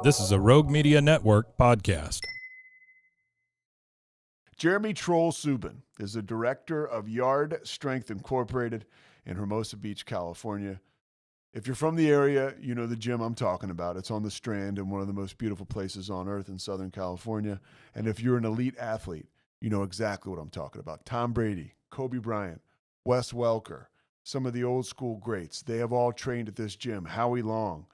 This is a Rogue Media Network podcast. Jeremy Troll Subin is the director of Yard Strength Incorporated in Hermosa Beach, California. If you're from the area, you know the gym I'm talking about. It's on the Strand in one of the most beautiful places on earth in Southern California. And if you're an elite athlete, you know exactly what I'm talking about. Tom Brady, Kobe Bryant, Wes Welker, some of the old school greats. They have all trained at this gym. Howie Long,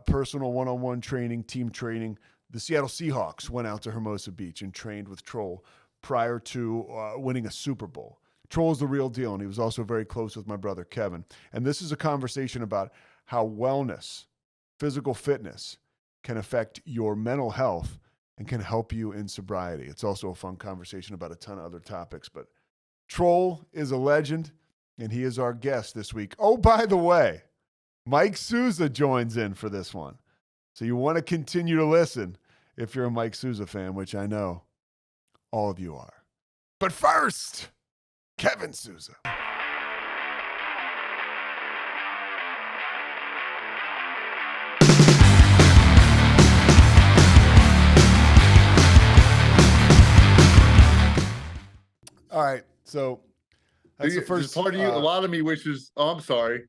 personal one-on-one training, team training. The Seattle Seahawks went out to Hermosa Beach and trained with Troll prior to winning a Super Bowl. Troll's the real deal, and he was also very close with my brother Kevin. And this is a conversation about how wellness, physical fitness, can affect your mental health and can help you in sobriety. It's also a fun conversation about a ton of other topics. But Troll is a legend, and he is our guest this week. Oh, by the way, Mike Sousa joins in for this one. So you want to continue to listen if you're a Mike Sousa fan, which I know all of you are. But first, Kevin Sousa. All right, so that's the first part of you. A lot of me wishes. Oh, I'm sorry,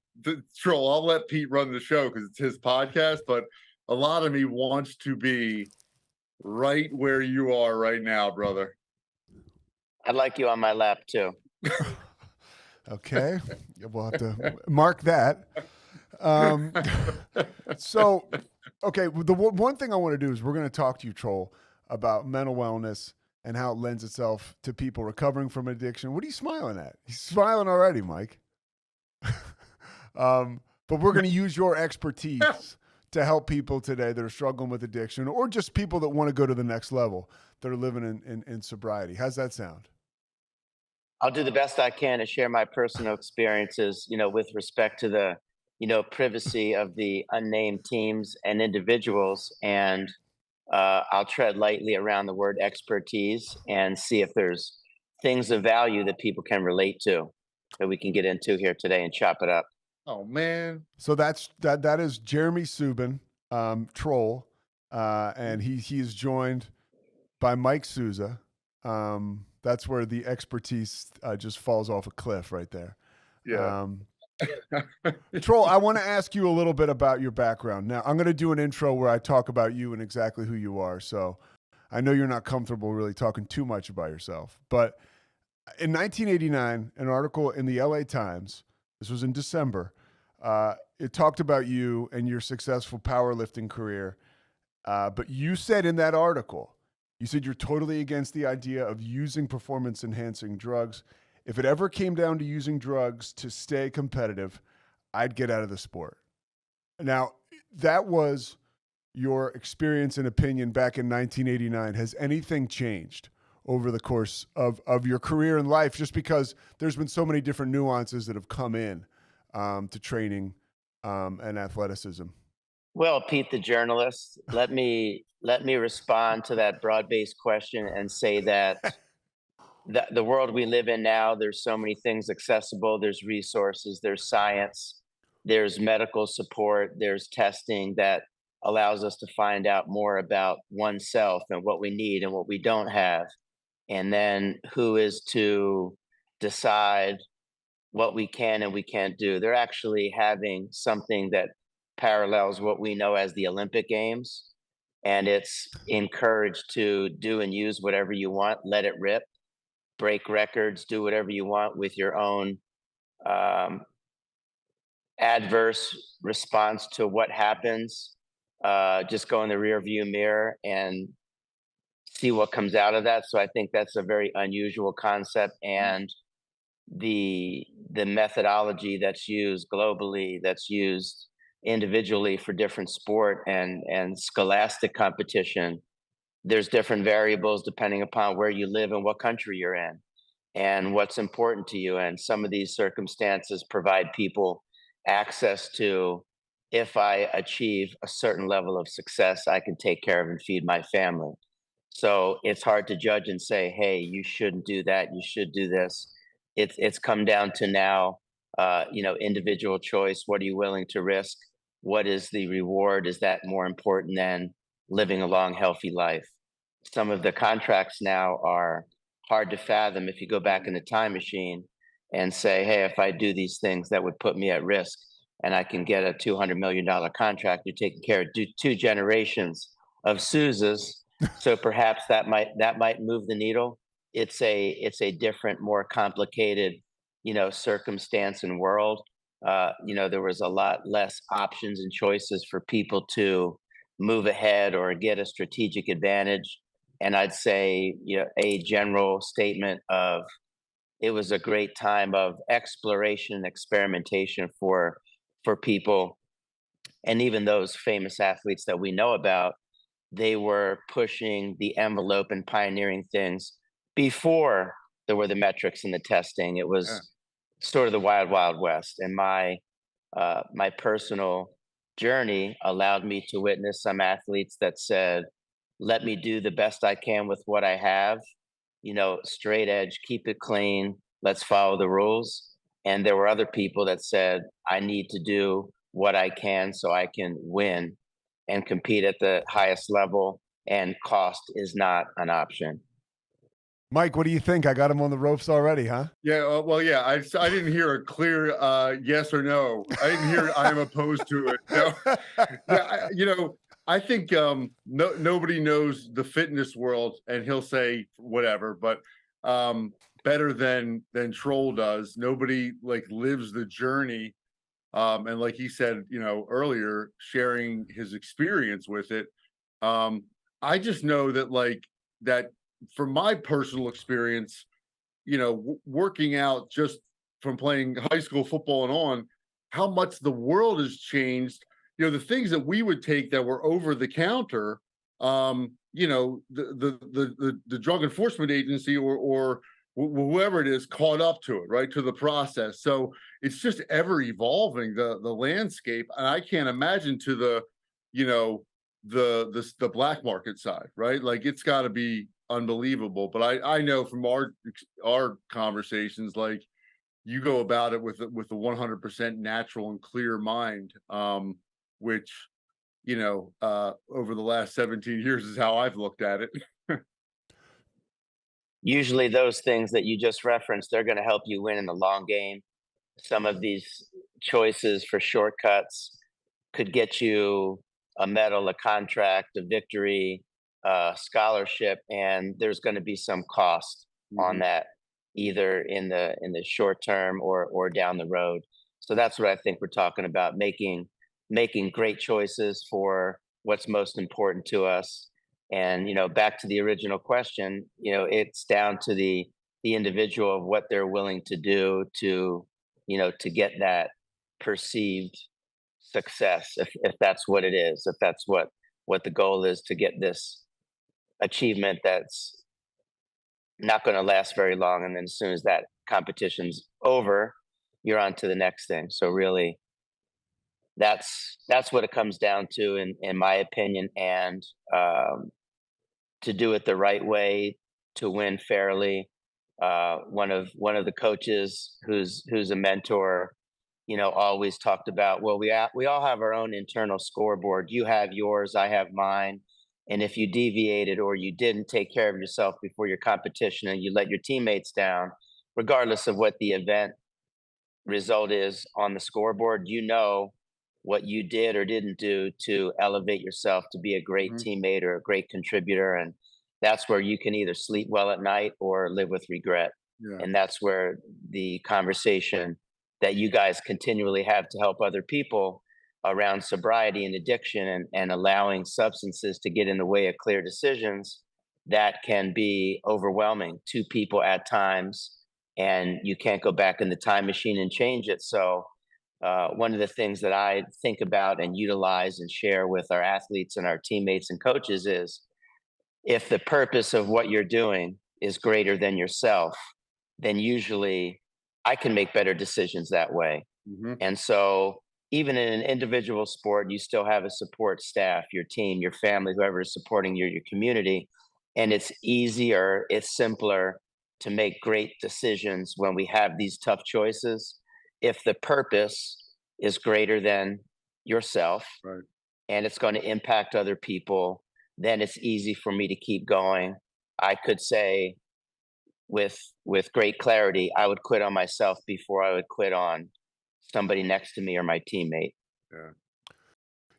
Troll. I'll let Pete run the show because it's his podcast. But a lot of me wants to be right where you are right now, brother. I'd like you on my lap too. Okay, we'll have to mark that. So, okay, the one thing I want to do is we're going to talk to you, Troll, about mental wellness and how it lends itself to people recovering from addiction. What are you smiling at? He's smiling already, Mike. But we're going to use your expertise to help people today that are struggling with addiction or just people that want to go to the next level that are living in sobriety. How's that sound? I'll do the best I can to share my personal experiences, with respect to the, privacy of the unnamed teams and individuals. And I'll tread lightly around the word expertise and see if there's things of value that people can relate to that we can get into here today and chop it up. Oh man! So that is Jeremy Subin, Troll, and he is joined by Mike Sousa. That's where the expertise just falls off a cliff right there. Yeah. Troll, I want to ask you a little bit about your background. Now, I'm going to do an intro where I talk about you and exactly who you are. So I know you're not comfortable really talking too much about yourself. But in 1989, an article in the LA Times, this was in December, it talked about you and your successful powerlifting career. But you said in that article, you said you're totally against the idea of using performance-enhancing drugs. If it ever came down to using drugs to stay competitive, I'd get out of the sport. Now, that was your experience and opinion back in 1989. Has anything changed over the course of your career and life? Just because there's been so many different nuances that have come in to training and athleticism. Well, Pete, the journalist, let me respond to that broad-based question and say that the world we live in now, there's so many things accessible. There's resources, there's science, there's medical support, there's testing that allows us to find out more about oneself and what we need and what we don't have. And then who is to decide what we can and we can't do. They're actually having something that parallels what we know as the Olympic Games. And it's encouraged to do and use whatever you want, let it rip, break records, do whatever you want with your own adverse response to what happens. Just go in the rear view mirror and see what comes out of that. So I think that's a very unusual concept. And the methodology that's used globally, that's used individually for different sport and scholastic competition, there's different variables depending upon where you live and what country you're in and what's important to you. And some of these circumstances provide people access to, if I achieve a certain level of success, I can take care of and feed my family. So it's hard to judge and say, hey, you shouldn't do that, you should do this. It's come down to now, individual choice. What are you willing to risk? What is the reward? Is that more important than living a long, healthy life. Some of the contracts now are hard to fathom if you go back in the time machine and say, hey, if I do these things that would put me at risk and I can get a $200 million contract, you're taking care of two generations of Sousas. So perhaps that might move the needle. It's a different, more complicated, circumstance and world. There was a lot less options and choices for people to move ahead or get a strategic advantage. And I'd say, a general statement of it was a great time of exploration and experimentation for people. And even those famous athletes that we know about, they were pushing the envelope and pioneering things before there were the metrics and the testing. It was sort of the wild, wild west. And my personal journey allowed me to witness some athletes that said, let me do the best I can with what I have, straight edge, keep it clean, let's follow the rules. And there were other people that said, I need to do what I can so I can win and compete at the highest level, and cost is not an option. Mike, what do you think? I got him on the ropes already, huh? Yeah, well, yeah, I didn't hear a clear yes or no. I didn't hear I am opposed to it. No. Yeah, I think nobody knows the fitness world, and he'll say whatever, but better than Troll does. Nobody lives the journey, and like he said, earlier, sharing his experience with it. I just know that that from my personal experience, working out just from playing high school football and on, how much the world has changed. The things that we would take that were over the counter, the drug enforcement agency or whoever it is caught up to it, right, to the process. So it's just ever evolving, the landscape, and I can't imagine to the the black market side, right? It's got to be unbelievable. But I know from our conversations, you go about it with a 100% natural and clear mind, which over the last 17 years is how I've looked at it. Usually those things that you just referenced, they're going to help you win in the long game. Some of these choices for shortcuts could get you a medal, a contract, a victory, scholarship, and there's going to be some cost on that, either in the short term or down the road. So that's what I think we're talking about, making great choices for what's most important to us. And back to the original question, it's down to the individual of what they're willing to do to get that perceived success, if that's what it is, if that's what the goal is, to get this achievement that's not going to last very long, and then as soon as that competition's over, you're on to the next thing. So really, that's what it comes down to, in my opinion. And to do it the right way, to win fairly. One of the coaches who's a mentor, always talked about, well, we all have our own internal scoreboard. You have yours, I have mine. And if you deviated or you didn't take care of yourself before your competition and you let your teammates down, regardless of what the event result is on the scoreboard, what you did or didn't do to elevate yourself to be a great teammate or a great contributor. And that's where you can either sleep well at night or live with regret. Yeah. And that's where the conversation that you guys continually have to help other people around sobriety and addiction and allowing substances to get in the way of clear decisions, that can be overwhelming to people at times. And you can't go back in the time machine and change it. So one of the things that I think about and utilize and share with our athletes and our teammates and coaches is, if the purpose of what you're doing is greater than yourself, then usually I can make better decisions that way. And so even in an individual sport, you still have a support staff, your team, your family, whoever is supporting your community. And it's easier, it's simpler to make great decisions when we have these tough choices, if the purpose is greater than yourself, right, and it's going to impact other people, then it's easy for me to keep going. I could say with great clarity, I would quit on myself before I would quit on somebody next to me or my teammate. Yeah.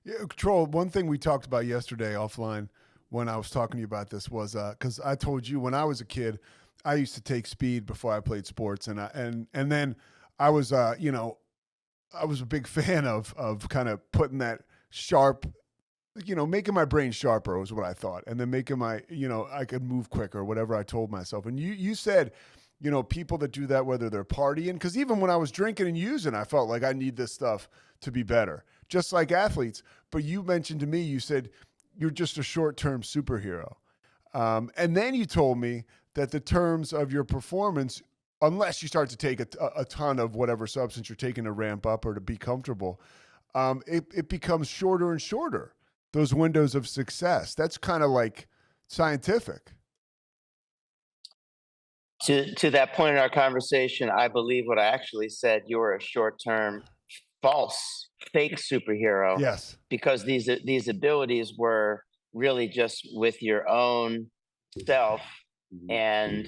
Yeah, Troll, one thing we talked about yesterday offline when I was talking to you about this was because I told you when I was a kid, I used to take speed before I played sports, and then I was I was a big fan of kind of putting that sharp, making my brain sharper was what I thought, and then making my I could move quicker, whatever I told myself. And you said, people that do that, whether they're partying, because even when I was drinking and using, I felt like I need this stuff to be better, just like athletes. But you mentioned to me, you said you're just a short-term superhero. And then you told me that the terms of your performance, unless you start to take a ton of whatever substance you're taking to ramp up or to be comfortable, it becomes shorter and shorter, those windows of success. That's kind of like scientific. To that point in our conversation, I believe what I actually said, you're a short-term, false, fake superhero, Yes. because these abilities were really just with your own self, and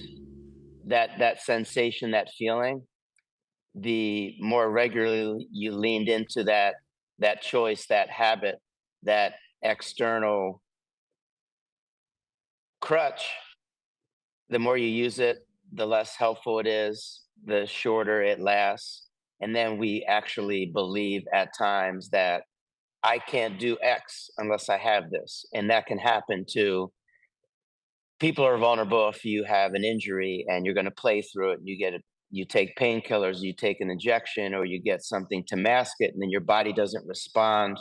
that sensation, that feeling. The more regularly you leaned into that choice, that habit, that external crutch, the more you use it, the less helpful it is, the shorter it lasts. And then we actually believe at times that I can't do X unless I have this. And that can happen to people. Are vulnerable if you have an injury and you're going to play through it. You take painkillers, you take an injection, or you get something to mask it, and then your body doesn't respond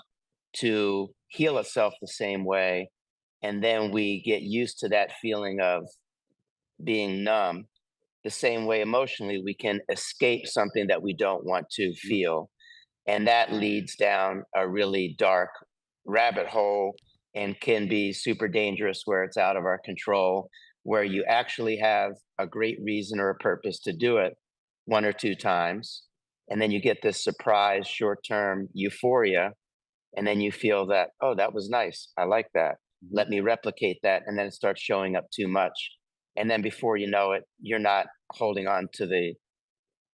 to heal itself the same way. And then we get used to that feeling of being numb. The same way emotionally, we can escape something that we don't want to feel. And that leads down a really dark rabbit hole and can be super dangerous, where it's out of our control, where you actually have a great reason or a purpose to do it one or two times. And then you get this surprise short term euphoria. And then you feel that, oh, that was nice. I like that. Let me replicate that. And then it starts showing up too much. And then before you know it, you're not holding on to the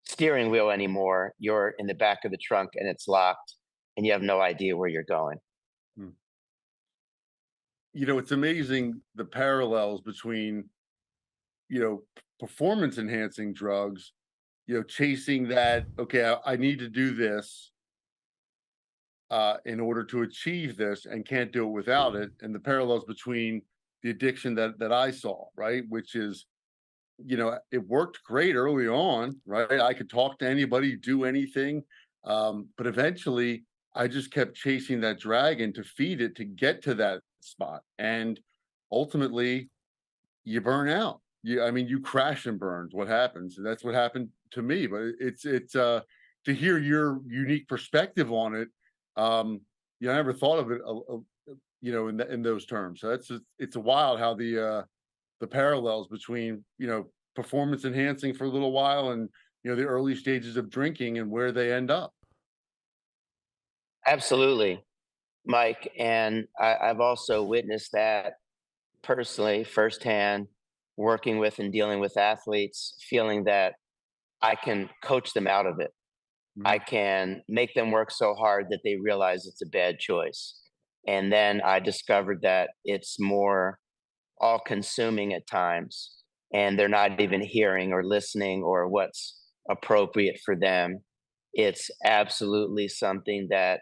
steering wheel anymore. You're in the back of the trunk and it's locked, and you have no idea where you're going. Hmm. It's amazing the parallels between, performance enhancing drugs, chasing that, okay, I need to do this in order to achieve this and can't do it without it. And the parallels between the addiction that I saw, right? Which is, it worked great early on, right? I could talk to anybody, do anything. But eventually I just kept chasing that dragon to feed it to get to that spot. And ultimately you burn out. You crash and burn. What happens? And that's what happened to me. But it's to hear your unique perspective on it. I never thought of it, in those terms. So it's a wild how the parallels between performance enhancing for a little while and the early stages of drinking and where they end up. Absolutely, Mike. And I've also witnessed that personally, firsthand, working with and dealing with athletes, feeling that I can coach them out of it. I can make them work so hard that they realize it's a bad choice. And then I discovered that it's more all consuming at times, and they're not even hearing or listening or what's appropriate for them. It's absolutely something that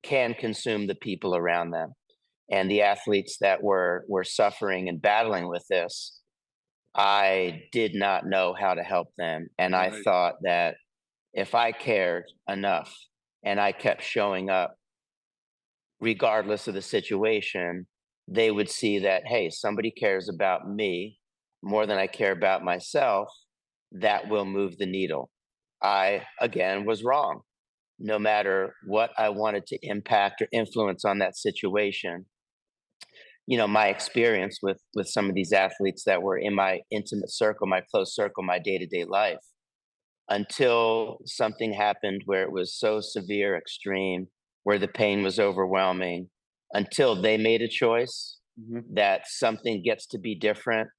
can consume the people around them. And the athletes that were suffering and battling with this, I did not know how to help them. And I Right. thought that if I cared enough and I kept showing up, regardless of the situation, they would see that, hey, somebody cares about me more than I care about myself. That will move the needle. I, again, was wrong. No matter what I wanted to impact or influence on that situation, my experience with some of these athletes that were in my intimate circle, my close circle, my day-to-day life, until something happened where it was so severe, extreme, where the pain was overwhelming, until they made a choice, Mhm. that something gets to be different.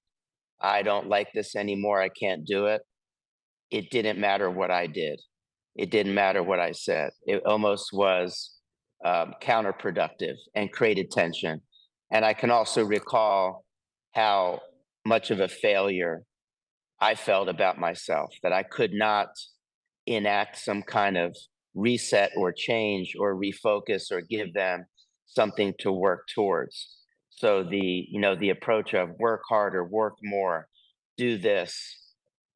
I don't like this anymore. I can't do it. It didn't matter what I did. It didn't matter what I said. It almost was counterproductive and created tension. And I can also recall how much of a failure I felt about myself, that I could not enact some kind of reset or change or refocus or give them something to work towards. So the approach of work harder, work more, do this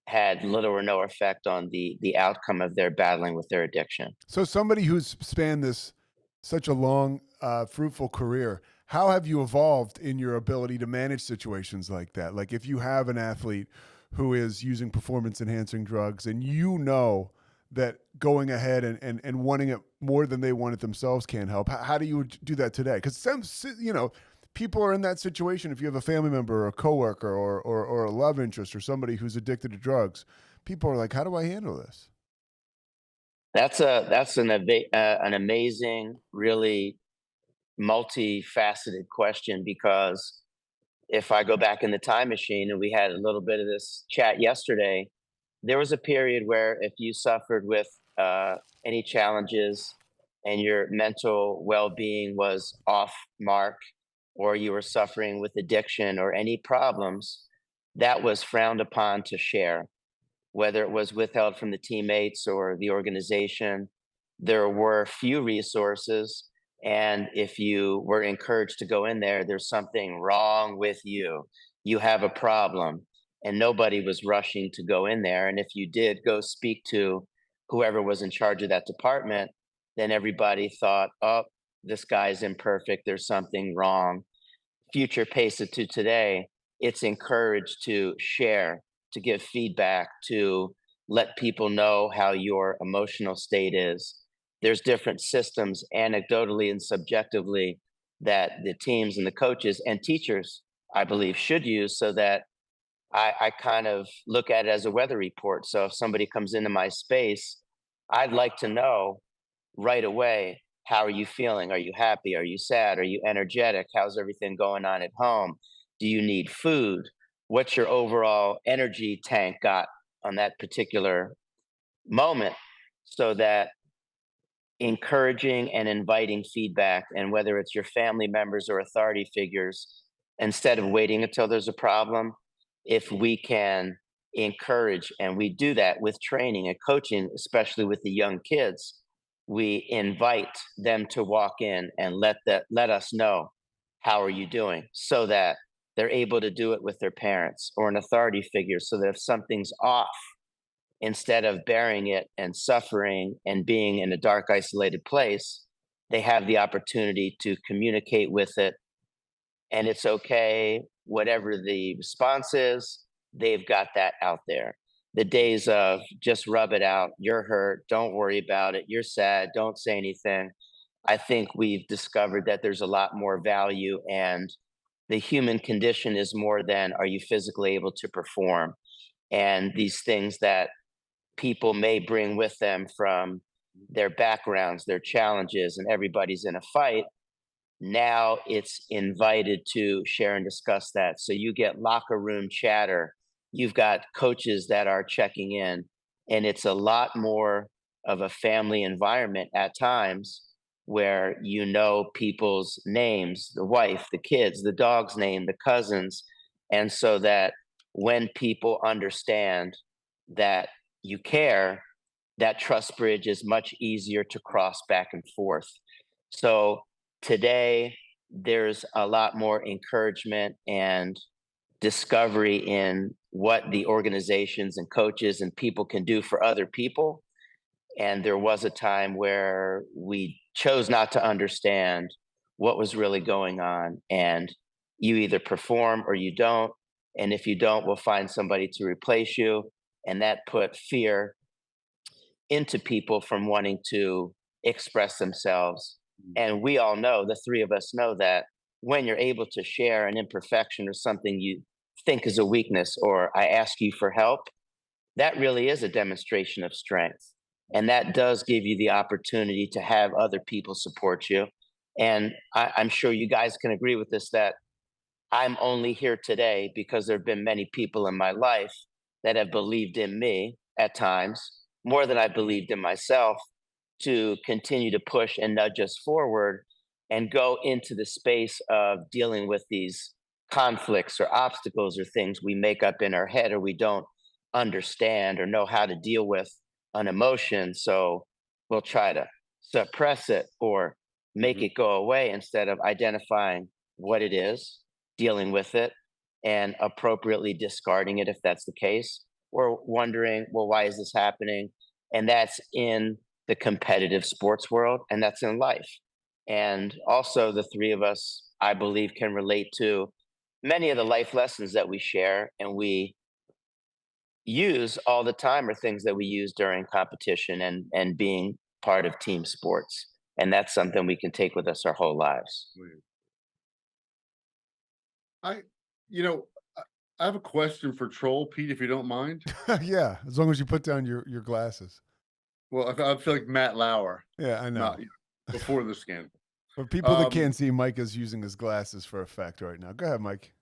had little or no effect on the outcome of their battling with their addiction. So somebody who's spanned this such a long, fruitful career, how have you evolved in your ability to manage situations like that? Like if you have an athlete who is using performance enhancing drugs and you know that going ahead and wanting it more than they want it themselves can't help, how do you do that today? Because some, people are in that situation. If you have a family member or a coworker or a love interest or somebody who's addicted to drugs, people are like, how do I handle this? That's an amazing, really multifaceted question, because if I go back in the time machine, and we had a little bit of this chat yesterday, there was a period where if you suffered with any challenges and your mental well-being was off mark, or you were suffering with addiction or any problems, that was frowned upon to share, whether it was withheld from the teammates or the organization. There were few resources. And if you were encouraged to go in there, there's something wrong with you. You have a problem. And nobody was rushing to go in there. And if you did go speak to whoever was in charge of that department, then everybody thought, oh, this guy's imperfect. There's something wrong. Future pace it to today, it's encouraged to share, to give feedback, to let people know how your emotional state is. There's different systems, anecdotally and subjectively, that the teams and the coaches and teachers, I believe, should use, so that I kind of look at it as a weather report. So if somebody comes into my space, I'd like to know right away, how are you feeling? Are you happy? Are you sad? Are you energetic? How's everything going on at home? Do you need food? What's your overall energy tank got on that particular moment? So that encouraging and inviting feedback, and whether it's your family members or authority figures, instead of waiting until there's a problem, if we can encourage, and we do that with training and coaching, especially with the young kids, we invite them to walk in and let us know, how are you doing, so that they're able to do it with their parents or an authority figure, so that if something's off, instead of bearing it and suffering and being in a dark, isolated place, they have the opportunity to communicate with it. And it's okay, whatever the response is, they've got that out there. The days of just rub it out, you're hurt, don't worry about it, you're sad, don't say anything. I think we've discovered that there's a lot more value, and the human condition is more than, are you physically able to perform? And these things that people may bring with them from their backgrounds, their challenges, and everybody's in a fight. Now it's invited to share and discuss that. So you get locker room chatter. You've got coaches that are checking in, and it's a lot more of a family environment at times, where you know people's names, the wife, the kids, the dog's name, the cousins. And so that when people understand that you care, that trust bridge is much easier to cross back and forth. So today, there's a lot more encouragement and discovery in what the organizations and coaches and people can do for other people. And there was a time where we chose not to understand what was really going on. And you either perform or you don't. And if you don't, we'll find somebody to replace you. And that put fear into people from wanting to express themselves. And we all know, the three of us know, that when you're able to share an imperfection or something you think is a weakness, or I ask you for help, that really is a demonstration of strength. And that does give you the opportunity to have other people support you. And I'm sure you guys can agree with this, that I'm only here today because there have been many people in my life that have believed in me at times more than I believed in myself to continue to push and nudge us forward and go into the space of dealing with these conflicts or obstacles or things we make up in our head or we don't understand or know how to deal with an emotion. So we'll try to suppress it or make Mhm. it go away instead of identifying what it is, dealing with it, and appropriately discarding it if that's the case, or wondering, well, why is this happening? And that's in the competitive sports world, and that's in life. And also, the three of us, I believe, can relate to many of the life lessons that we share and we use all the time are things that we use during competition and being part of team sports. And that's something we can take with us our whole lives. Weird. I, you know, I have a question for Troll Pete, if you don't mind. Yeah, as long as you put down your glasses. Well, I feel like Matt Lauer, Yeah, I know. not before the scandal. For people that Um, can't see, Mike is using his glasses for effect right now. Go ahead, Mike.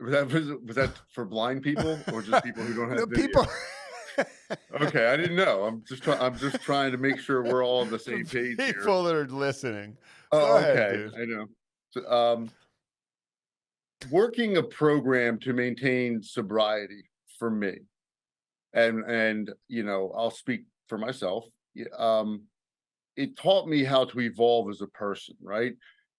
was that for blind people or just people who don't have No, video? people. Okay, I didn't know. I'm just trying to make sure we're all on the same page here. People that are listening. Oh, Go ahead, okay. dude. I know. So, working a program to maintain sobriety for me, and I'll speak for myself. It taught me how to evolve as a person, right?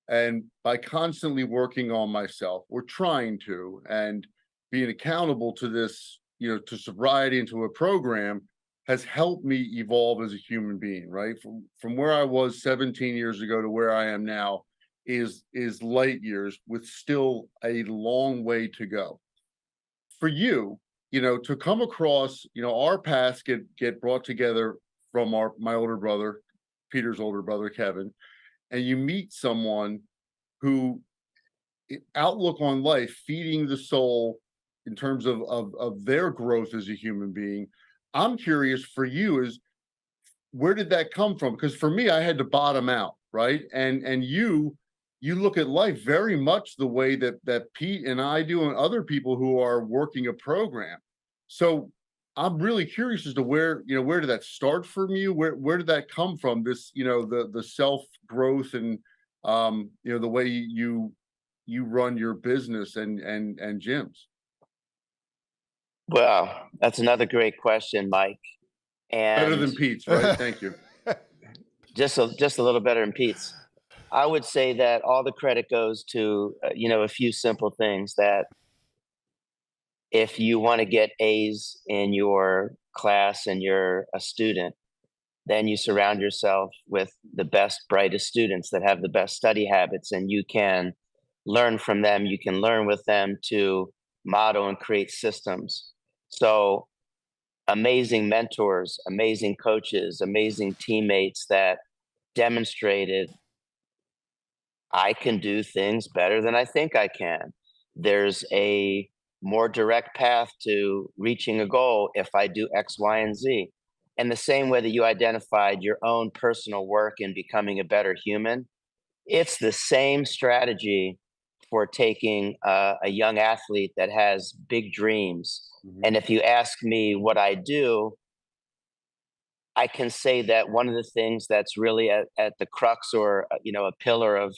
And by constantly working on myself, or trying to, and being accountable to this, to sobriety and to a program, has helped me evolve as a human being, right? From where I was 17 years ago to where I am now is light years, with still a long way to go. For you, to come across, our paths get brought together from my older brother, Peter's older brother, Kevin, and you meet someone who outlook on life, feeding the soul in terms of their growth as a human being. I'm curious for you is, where did that come from? Because for me, I had to bottom out, right? And you look at life very much the way that Pete and I do, and other people who are working a program. So I'm really curious as to where did that start from you? Where did that come from? This, the self growth and the way you run your business and gyms. Well, that's another great question, Mike. Better than And Pete's, right? Thank you. just a little better than Pete's. I would say that all the credit goes to a few simple things that if you want to get A's in your class and you're a student, then you surround yourself with the best, brightest students that have the best study habits, and you can learn from them. You can learn with them to model and create systems. So, amazing mentors, amazing coaches, amazing teammates that demonstrated I can do things better than I think I can. There's a more direct path to reaching a goal if I do X, Y, and Z. And the same way that you identified your own personal work in becoming a better human, it's the same strategy for taking a young athlete that has big dreams. Mhm. And if you ask me what I do, I can say that one of the things that's really at the crux or a pillar of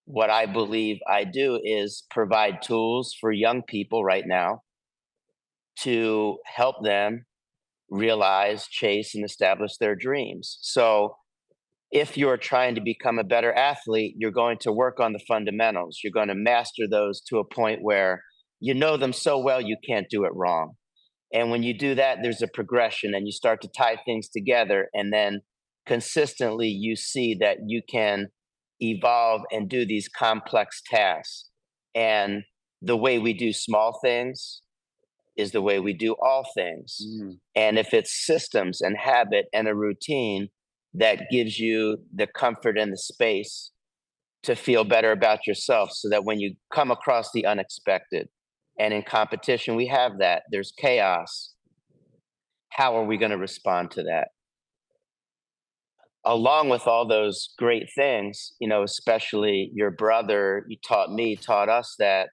what I believe I do is provide tools for young people right now to help them realize, chase, and establish their dreams. So, if you're trying to become a better athlete, you're going to work on the fundamentals. You're going to master those to a point where you know them so well you can't do it wrong. And when you do that, there's a progression and you start to tie things together. And then consistently, you see that you can evolve and do these complex tasks. And the way we do small things is the way we do all things. Mm. And if it's systems and habit and a routine that gives you the comfort and the space to feel better about yourself, so that when you come across the unexpected, and in competition, we have that, there's chaos. How are we going to respond to that? along with all those great things, especially your brother, taught us that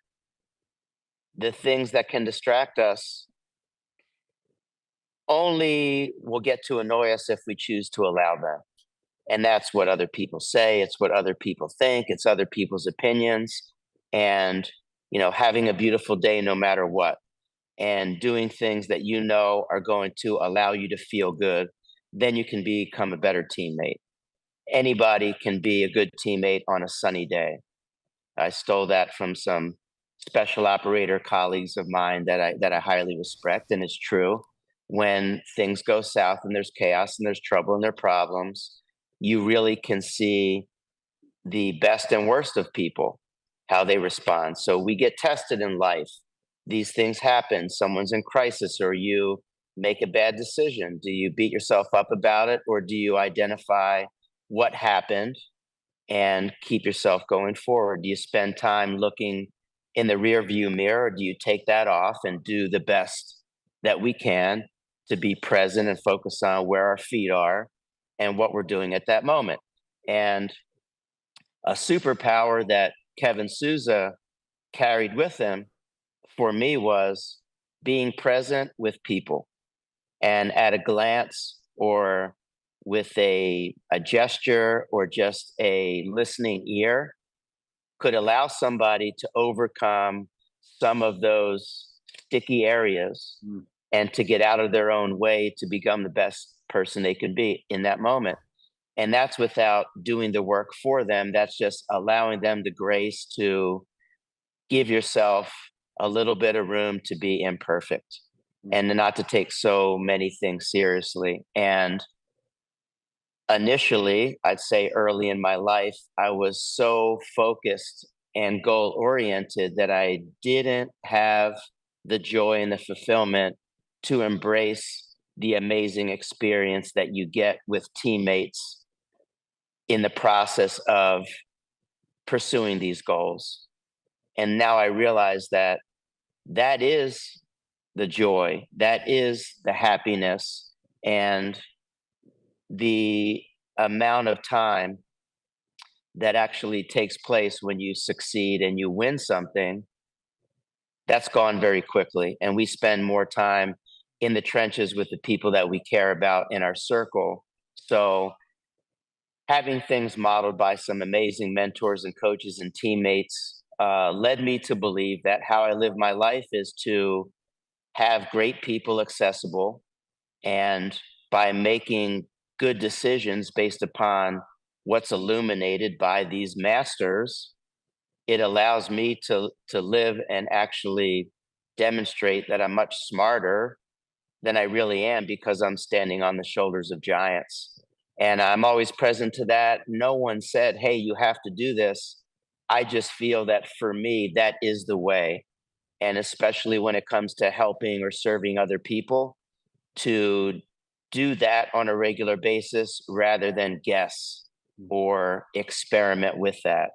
the things that can distract us only will get to annoy us if we choose to allow them. And that's what other people say. It's what other people think. It's other people's opinions. And, having a beautiful day no matter what, and doing things that are going to allow you to feel good, then you can become a better teammate. Anybody can be a good teammate on a sunny day. I stole that from some special operator colleagues of mine that I highly respect, and it's true. When things go south and there's chaos and there's trouble and there are problems, you really can see the best and worst of people, how they respond. So we get tested in life. These things happen. Someone's in crisis, or you make a bad decision. Do you beat yourself up about it, or do you identify what happened and keep yourself going forward? Do you spend time looking in the rear view mirror, or do you take that off and do the best that we can to be present and focus on where our feet are and what we're doing at that moment? And a superpower that Kevin Sousa carried with him for me was being present with people, and at a glance, or with a gesture, or just a listening ear, could allow somebody to overcome some of those sticky areas and to get out of their own way to become the best person they can be in that moment. And that's without doing the work for them. That's just allowing them the grace to give yourself a little bit of room to be imperfect and not to take so many things seriously. And initially, I'd say early in my life, I was so focused and goal oriented that I didn't have the joy and the fulfillment to embrace the amazing experience that you get with teammates in the process of pursuing these goals. And now I realize that that is the joy, that is the happiness, and the amount of time that actually takes place when you succeed and you win something, that's gone very quickly. And we spend more time in the trenches with the people that we care about in our circle. So having things modeled by some amazing mentors and coaches and teammates led me to believe that how I live my life is to have great people accessible, and by making good decisions based upon what's illuminated by these masters, it allows me to live and actually demonstrate that I'm much smarter than I really am, because I'm standing on the shoulders of giants. And I'm always present to that. No one said, hey, you have to do this. I just feel that for me, that is the way. And especially when it comes to helping or serving other people, to do that on a regular basis rather than guess or experiment with that.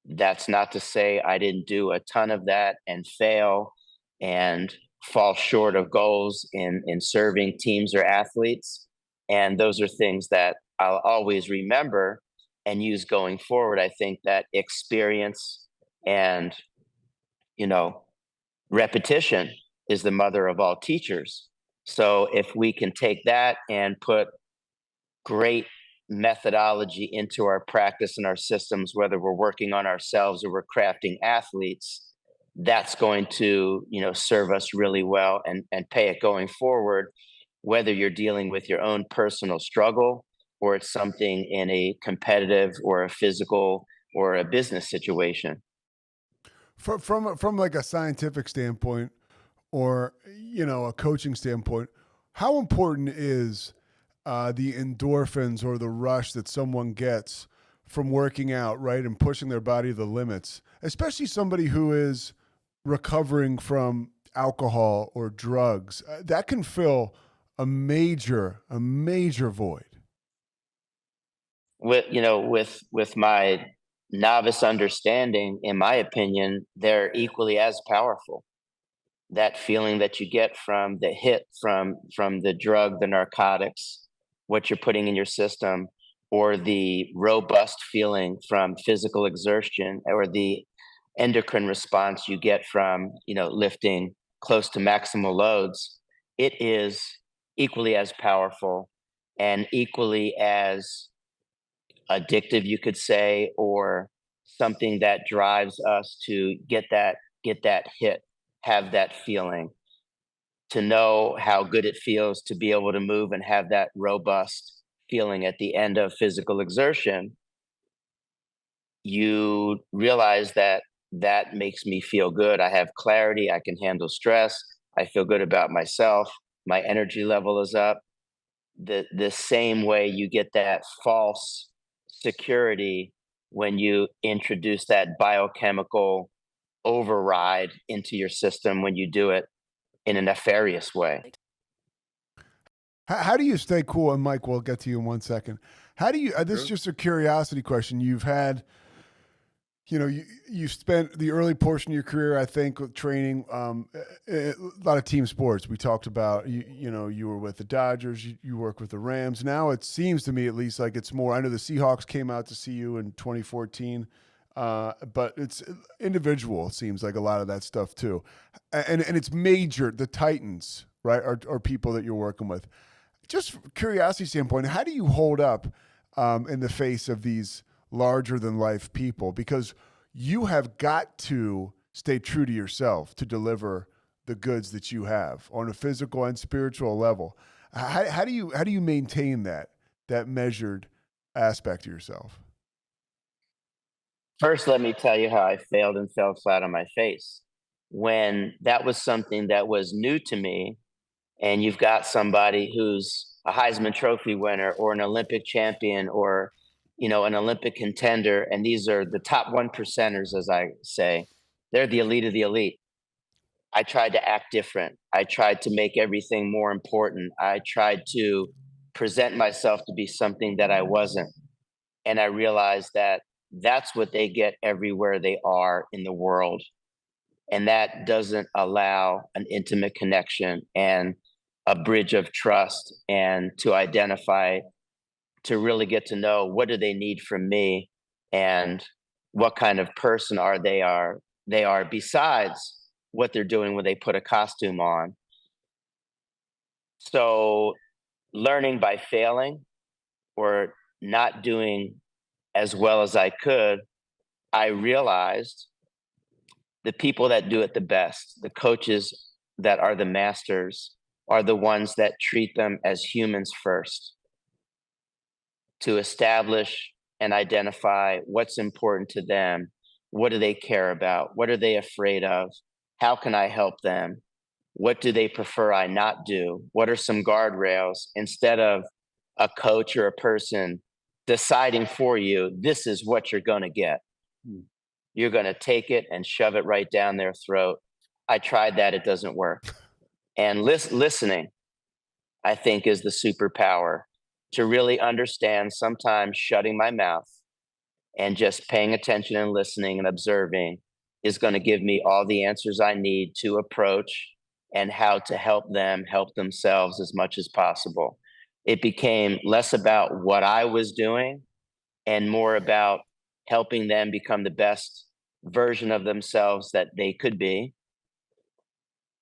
That's not to say I didn't do a ton of that and fail and fall short of goals in serving teams or athletes. And those are things that I'll always remember and use going forward. I think that experience and, repetition is the mother of all teachers. So if we can take that and put great methodology into our practice and our systems, whether we're working on ourselves or we're crafting athletes, that's going to, serve us really well and pay it going forward, whether you're dealing with your own personal struggle or it's something in a competitive or a physical or a business situation. From like a scientific standpoint, or a coaching standpoint, how important is the endorphins or the rush that someone gets from working out, right, and pushing their body to the limits, especially somebody who is recovering from alcohol or drugs? That can fill a major void. With my novice understanding, in my opinion, they're equally as powerful. That feeling that you get from the hit from the drug, the narcotics, what you're putting in your system, or the robust feeling from physical exertion, or the endocrine response you get from, lifting close to maximal loads, it is equally as powerful and equally as addictive, you could say, or something that drives us to get that hit, have that feeling, to know how good it feels to be able to move and have that robust feeling at the end of physical exertion. You realize that that makes me feel good. I have clarity. I can handle stress. I feel good about myself. My energy level is up. The same way you get that false security when you introduce that biochemical override into your system when you do it in a nefarious way. How do you stay cool? And Mike, we'll get to you in 1 second. How do you, this is Sure. just a curiosity question. You've had, you spent the early portion of your career, I think, with training a lot of team sports. We talked about, you were with the Dodgers, you work with the Rams. Now it seems to me, at least, like it's more, I know the Seahawks came out to see you in 2014, but it's individual, it seems like a lot of that stuff too. And it's major, the Titans, right, are people that you're working with. Just curiosity standpoint, how do you hold up in the face of these larger than life people? Because you have got to stay true to yourself to deliver the goods that you have on a physical and spiritual level. How do you maintain that measured aspect of yourself? First, let me tell you how I failed and fell flat on my face. When that was something that was new to me, and you've got somebody who's a Heisman Trophy winner or an Olympic champion or, an Olympic contender, and these are the top 1%ers, as I say, they're the elite of the elite. I tried to act different. I tried to make everything more important. I tried to present myself to be something that I wasn't. And I realized that that's what they get everywhere they are in the world. And that doesn't allow an intimate connection and a bridge of trust, and to identify, to really get to know what do they need from me, and what kind of person they are besides what they're doing when they put a costume on. So learning by failing or not doing as well as I could, I realized the people that do it the best, the coaches that are the masters, are the ones that treat them as humans first, to establish and identify what's important to them. What do they care about? What are they afraid of? How can I help them? What do they prefer I not do? What are some guardrails? Instead of a coach or a person deciding for you, this is what you're going to get. You're going to take it and shove it right down their throat. I tried that. It doesn't work. And listening, I think, is the superpower, to really understand. Sometimes shutting my mouth and just paying attention and listening and observing is going to give me all the answers I need to approach and how to help them help themselves as much as possible. It became less about what I was doing and more about helping them become the best version of themselves that they could be.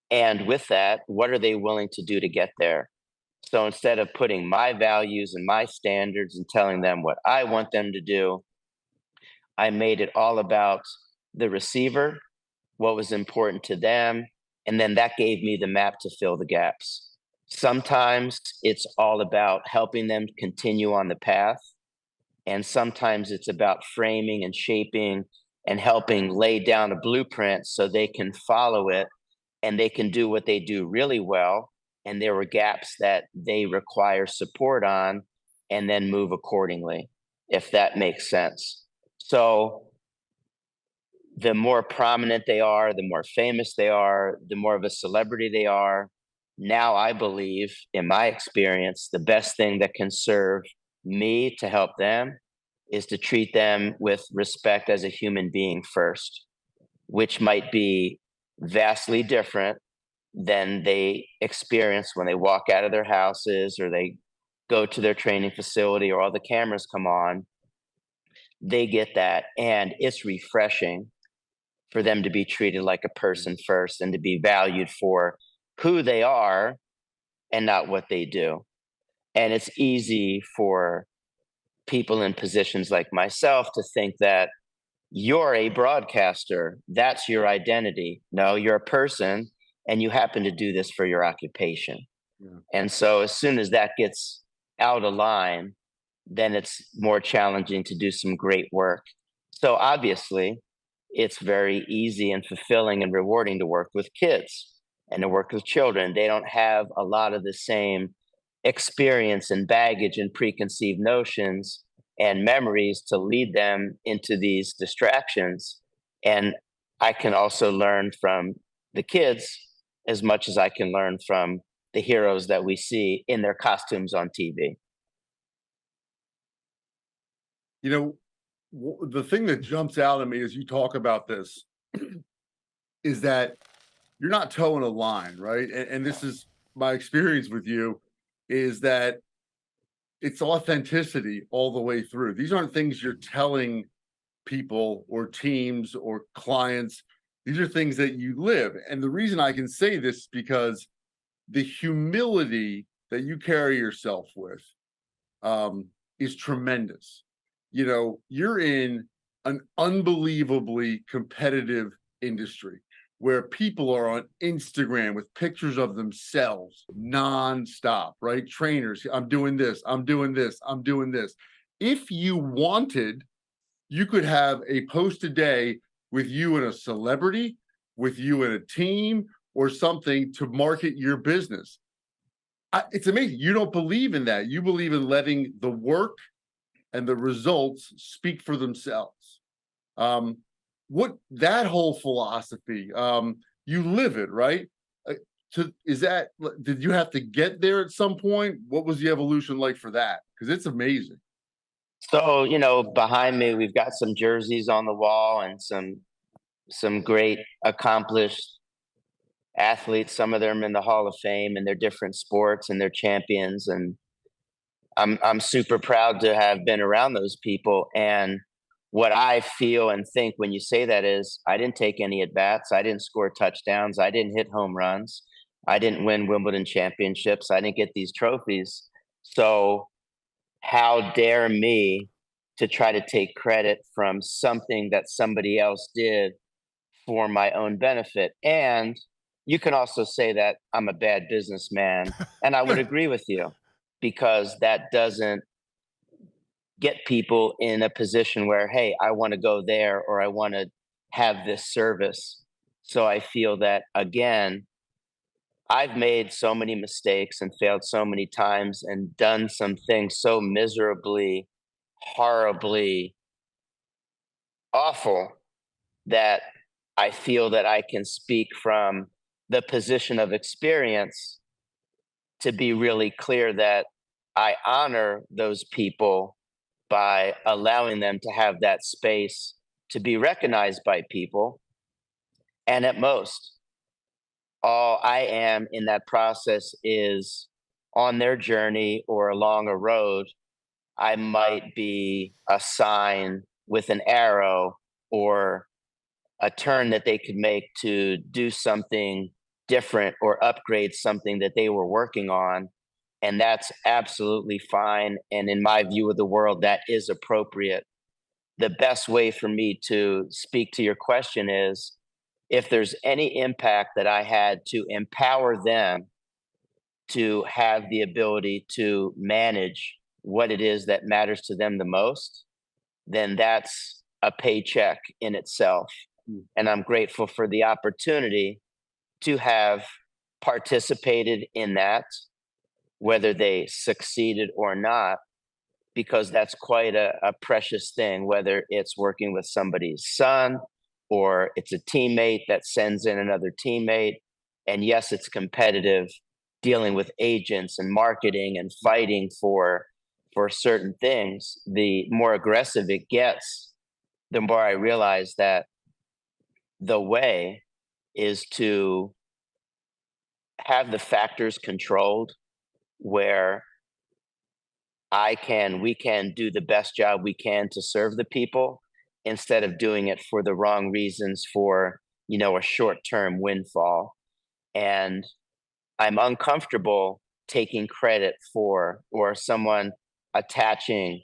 And with that, what are they willing to do to get there? So instead of putting my values and my standards and telling them what I want them to do, I made it all about the receiver, what was important to them, and then that gave me the map to fill the gaps. Sometimes it's all about helping them continue on the path, and sometimes it's about framing and shaping and helping lay down a blueprint so they can follow it and they can do what they do really well. And there were gaps that they require support on, and then move accordingly, if that makes sense. So the more prominent they are, the more famous they are, the more of a celebrity they are. Now, I believe, in my experience, the best thing that can serve me to help them is to treat them with respect as a human being first, which might be vastly different than they experience when they walk out of their houses or they go to their training facility or all the cameras come on, they get that. And it's refreshing for them to be treated like a person first and to be valued for who they are and not what they do. And it's easy for people in positions like myself to think that you're a broadcaster, that's your identity. No, you're a person and you happen to do this for your occupation. Yeah. And so as soon as that gets out of line, then it's more challenging to do some great work. So obviously, it's very easy and fulfilling and rewarding to work with kids and to work with children. They don't have a lot of the same experience and baggage and preconceived notions and memories to lead them into these distractions. And I can also learn from the kids as much as I can learn from the heroes that we see in their costumes on TV. You know, the thing that jumps out at me as you talk about this is that you're not towing a line, right? And this is my experience with you, is that it's authenticity all the way through. These aren't things you're telling people or teams or clients. These are things that you live. And the reason I can say this is because the humility that you carry yourself with is tremendous. You know, you're in an unbelievably competitive industry where people are on Instagram with pictures of themselves nonstop, right? Trainers, I'm doing this, I'm doing this, I'm doing this. If you wanted, you could have a post a day with you and a celebrity, with you and a team, or something to market your business. It's amazing. You don't believe in that. You believe in letting the work and the results speak for themselves. What that whole philosophy, you live it, right? Did you have to get there at some point? What was the evolution like for that? Because it's amazing. So, behind me, we've got some jerseys on the wall and some great accomplished athletes. Some of them in the Hall of Fame in their different sports and they're champions. And I'm super proud to have been around those people. And what I feel and think when you say that is, I didn't take any at bats. I didn't score touchdowns. I didn't hit home runs. I didn't win Wimbledon championships. I didn't get these trophies. So how dare me to try to take credit from something that somebody else did for my own benefit? And you can also say that I'm a bad businessman, and I would agree with you, because that doesn't get people in a position where, hey, I want to go there or I want to have this service. So I feel that, again, I've made so many mistakes and failed so many times and done some things so miserably, horribly awful that I feel that I can speak from the position of experience to be really clear that I honor those people by allowing them to have that space to be recognized by people. And at most, all I am in that process is on their journey or along a road. I might be a sign with an arrow or a turn that they could make to do something different or upgrade something that they were working on. And that's absolutely fine. And in my view of the world, that is appropriate. The best way for me to speak to your question is, if there's any impact that I had to empower them to have the ability to manage what it is that matters to them the most, then that's a paycheck in itself. And I'm grateful for the opportunity to have participated in that, whether they succeeded or not, because that's quite a precious thing, whether it's working with somebody's son or it's a teammate that sends in another teammate. And yes, it's competitive, dealing with agents and marketing and fighting for certain things. The more aggressive it gets, the more I realize that the way is to have the factors controlled, where we can do the best job we can to serve the people instead of doing it for the wrong reasons for, a short-term windfall. And I'm uncomfortable taking credit for or someone attaching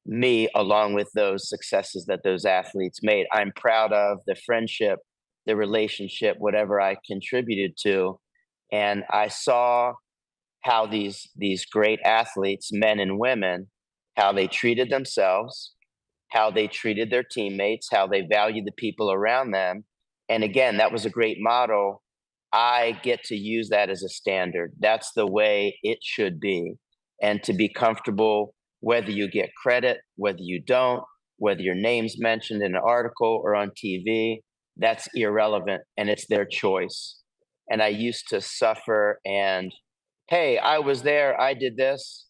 me along with those successes that those athletes made. I'm proud of the friendship, the relationship, whatever I contributed to. And I saw how these great athletes, men and women, how they treated themselves, how they treated their teammates, how they valued the people around them. And again, that was a great model. I get to use that as a standard. That's the way it should be. And to be comfortable, whether you get credit, whether you don't, whether your name's mentioned in an article or on TV, that's irrelevant and it's their choice. And I used to suffer and, hey, I was there, I did this.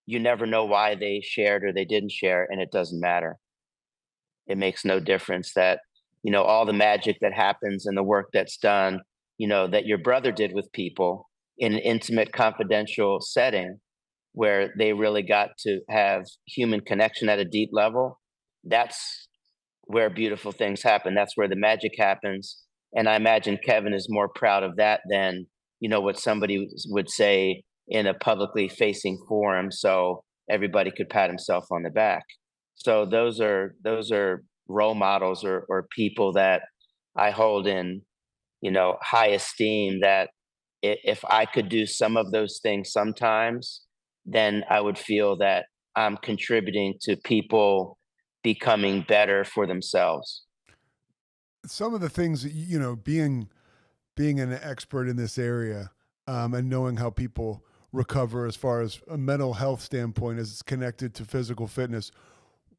You never know why they shared or they didn't share, and it doesn't matter. It makes no difference that, all the magic that happens and the work that's done, that your brother did with people in an intimate, confidential setting where they really got to have human connection at a deep level. That's where beautiful things happen. That's where the magic happens. And I imagine Kevin is more proud of that than, what somebody would say in a publicly facing forum so everybody could pat himself on the back. So those are role models or people that I hold in, high esteem that if I could do some of those things sometimes, then I would feel that I'm contributing to people becoming better for themselves. Some of the things that, being an expert in this area, and knowing how people recover as far as a mental health standpoint as it's connected to physical fitness.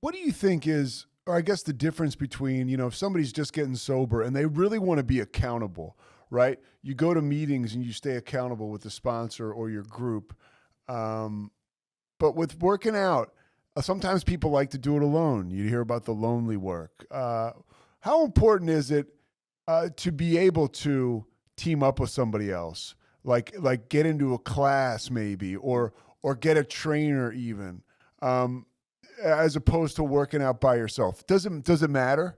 What do you think is, or I guess the difference between, if somebody's just getting sober and they really want to be accountable, right? You go to meetings and you stay accountable with the sponsor or your group. But with working out, sometimes people like to do it alone. You hear about the lonely work. How important is it to be able to team up with somebody else? Like get into a class maybe, or get a trainer even, as opposed to working out by yourself. Does it matter?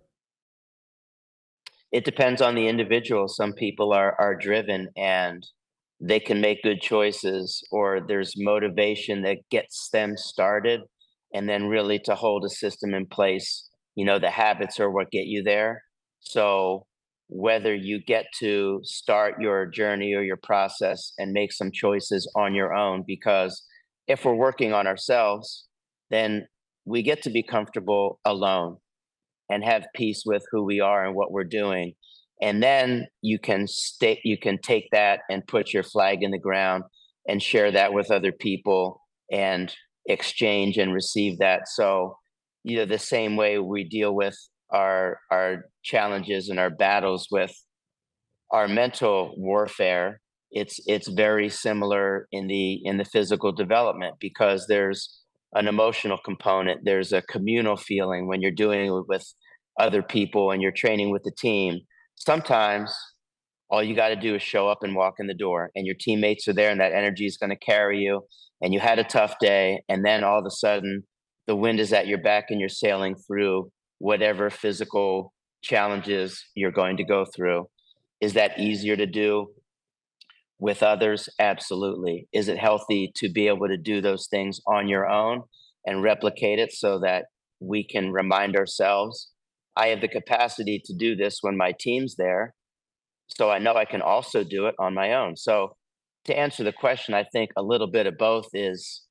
It depends on the individual. Some people are driven and they can make good choices, or there's motivation that gets them started, and then really to hold a system in place. The habits are what get you there. So whether you get to start your journey or your process and make some choices on your own, because if we're working on ourselves, then we get to be comfortable alone and have peace with who we are and what we're doing. And then you can take that and put your flag in the ground and share that with other people and exchange and receive that. So, the same way we deal with our challenges and our battles with our mental warfare, it's very similar in the physical development, because there's an emotional component, there's a communal feeling when you're doing it with other people and you're training with the team. Sometimes all you got to do is show up and walk in the door, and your teammates are there, and that energy is going to carry you. And you had a tough day, and then all of a sudden, the wind is at your back, and you're sailing through whatever physical challenges you're going to go through. Is that easier to do with others? Absolutely. Is it healthy to be able to do those things on your own and replicate it so that we can remind ourselves, I have the capacity to do this when my team's there, so I know I can also do it on my own. So to answer the question, I think a little bit of both is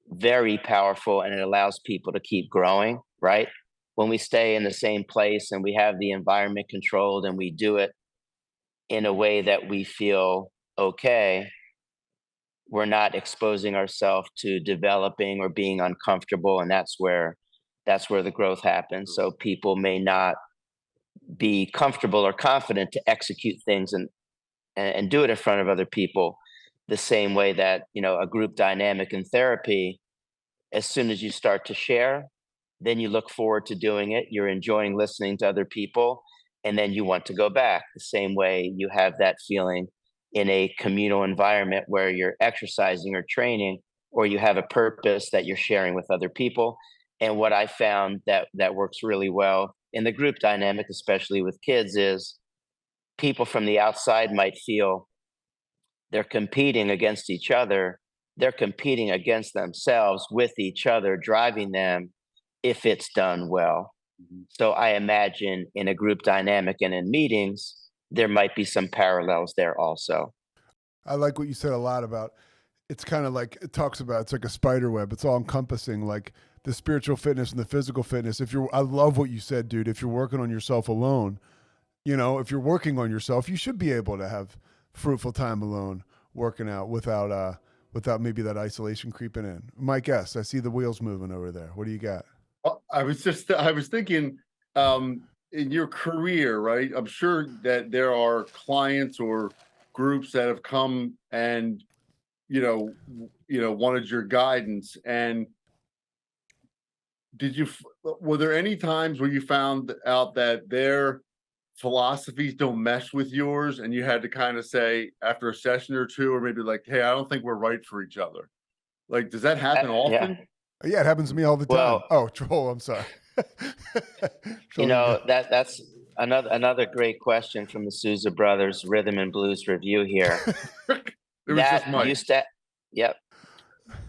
very powerful, and it allows people to keep growing, right? When we stay in the same place and we have the environment controlled and we do it in a way that we feel okay, we're not exposing ourselves to developing or being uncomfortable, and that's where the growth happens. So people may not be comfortable or confident to execute things and do it in front of other people, the same way that, a group dynamic in therapy, as soon as you start to share, then you look forward to doing it, you're enjoying listening to other people, and then you want to go back. The same way you have that feeling in a communal environment where you're exercising or training, or you have a purpose that you're sharing with other people. And what I found that works really well in the group dynamic, especially with kids, is people from the outside might feel they're competing against each other. They're competing against themselves with each other, driving them if it's done well. So I imagine in a group dynamic and in meetings, there might be some parallels there also. I like what you said a lot about, it's kind of like, it talks about, it's like a spider web. It's all encompassing, like the spiritual fitness and the physical fitness. I love what you said, dude. If you're working on yourself alone, if you're working on yourself, you should be able to have fruitful time alone working out without maybe that isolation creeping in. Mike S., I see the wheels moving over there. What do you got? I was thinking, in your career, right? I'm sure that there are clients or groups that have come and, wanted your guidance. And were there any times where you found out that their philosophies don't mesh with yours and you had to kind of say after a session or two, or maybe like, hey, I don't think we're right for each other? Like, does that happen often? Yeah, it happens to me all the time. Well, Oh, Troll, I'm sorry. That's another great question from the Sousa Brothers Rhythm and Blues Review here. It was just Mike.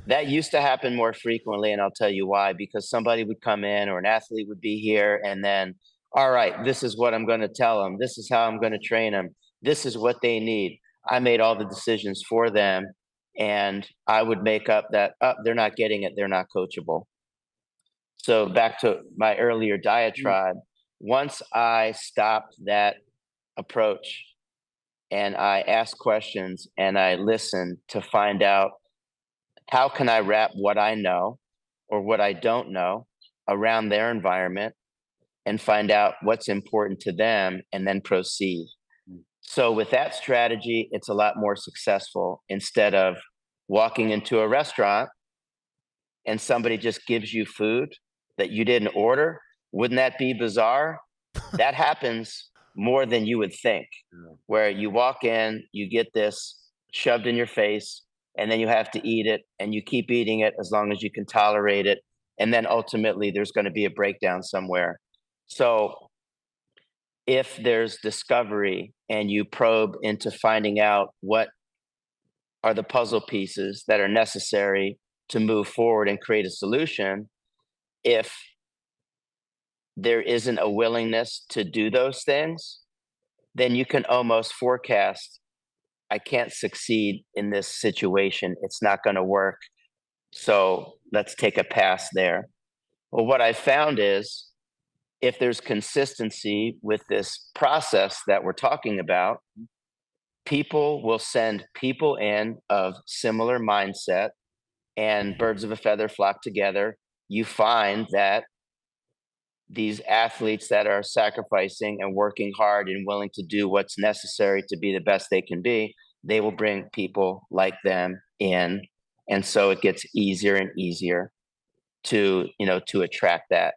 That used to happen more frequently, and I'll tell you why. Because somebody would come in or an athlete would be here, and then, all right, this is what I'm going to tell them. This is how I'm going to train them. This is what they need. I made all the decisions for them, and I would make up that they're not getting it. They're not coachable. So back to my earlier diatribe, once I stopped that approach and I asked questions and I listened to find out how can I wrap what I know or what I don't know around their environment and find out what's important to them and then proceed. So with that strategy, it's a lot more successful instead of walking into a restaurant and somebody just gives you food that you didn't order. Wouldn't that be bizarre? That happens more than you would think, where you walk in, you get this shoved in your face, and then you have to eat it, and you keep eating it as long as you can tolerate it. And then ultimately there's going to be a breakdown somewhere. So if there's discovery and you probe into finding out what are the puzzle pieces that are necessary to move forward and create a solution, if there isn't a willingness to do those things, then you can almost forecast, I can't succeed in this situation. It's not going to work. So let's take a pass there. Well, what I found is if there's consistency with this process that we're talking about, people will send people in of similar mindset, and birds of a feather flock together. You find that these athletes that are sacrificing and working hard and willing to do what's necessary to be the best they can be, they will bring people like them in. And so it gets easier and easier to attract that.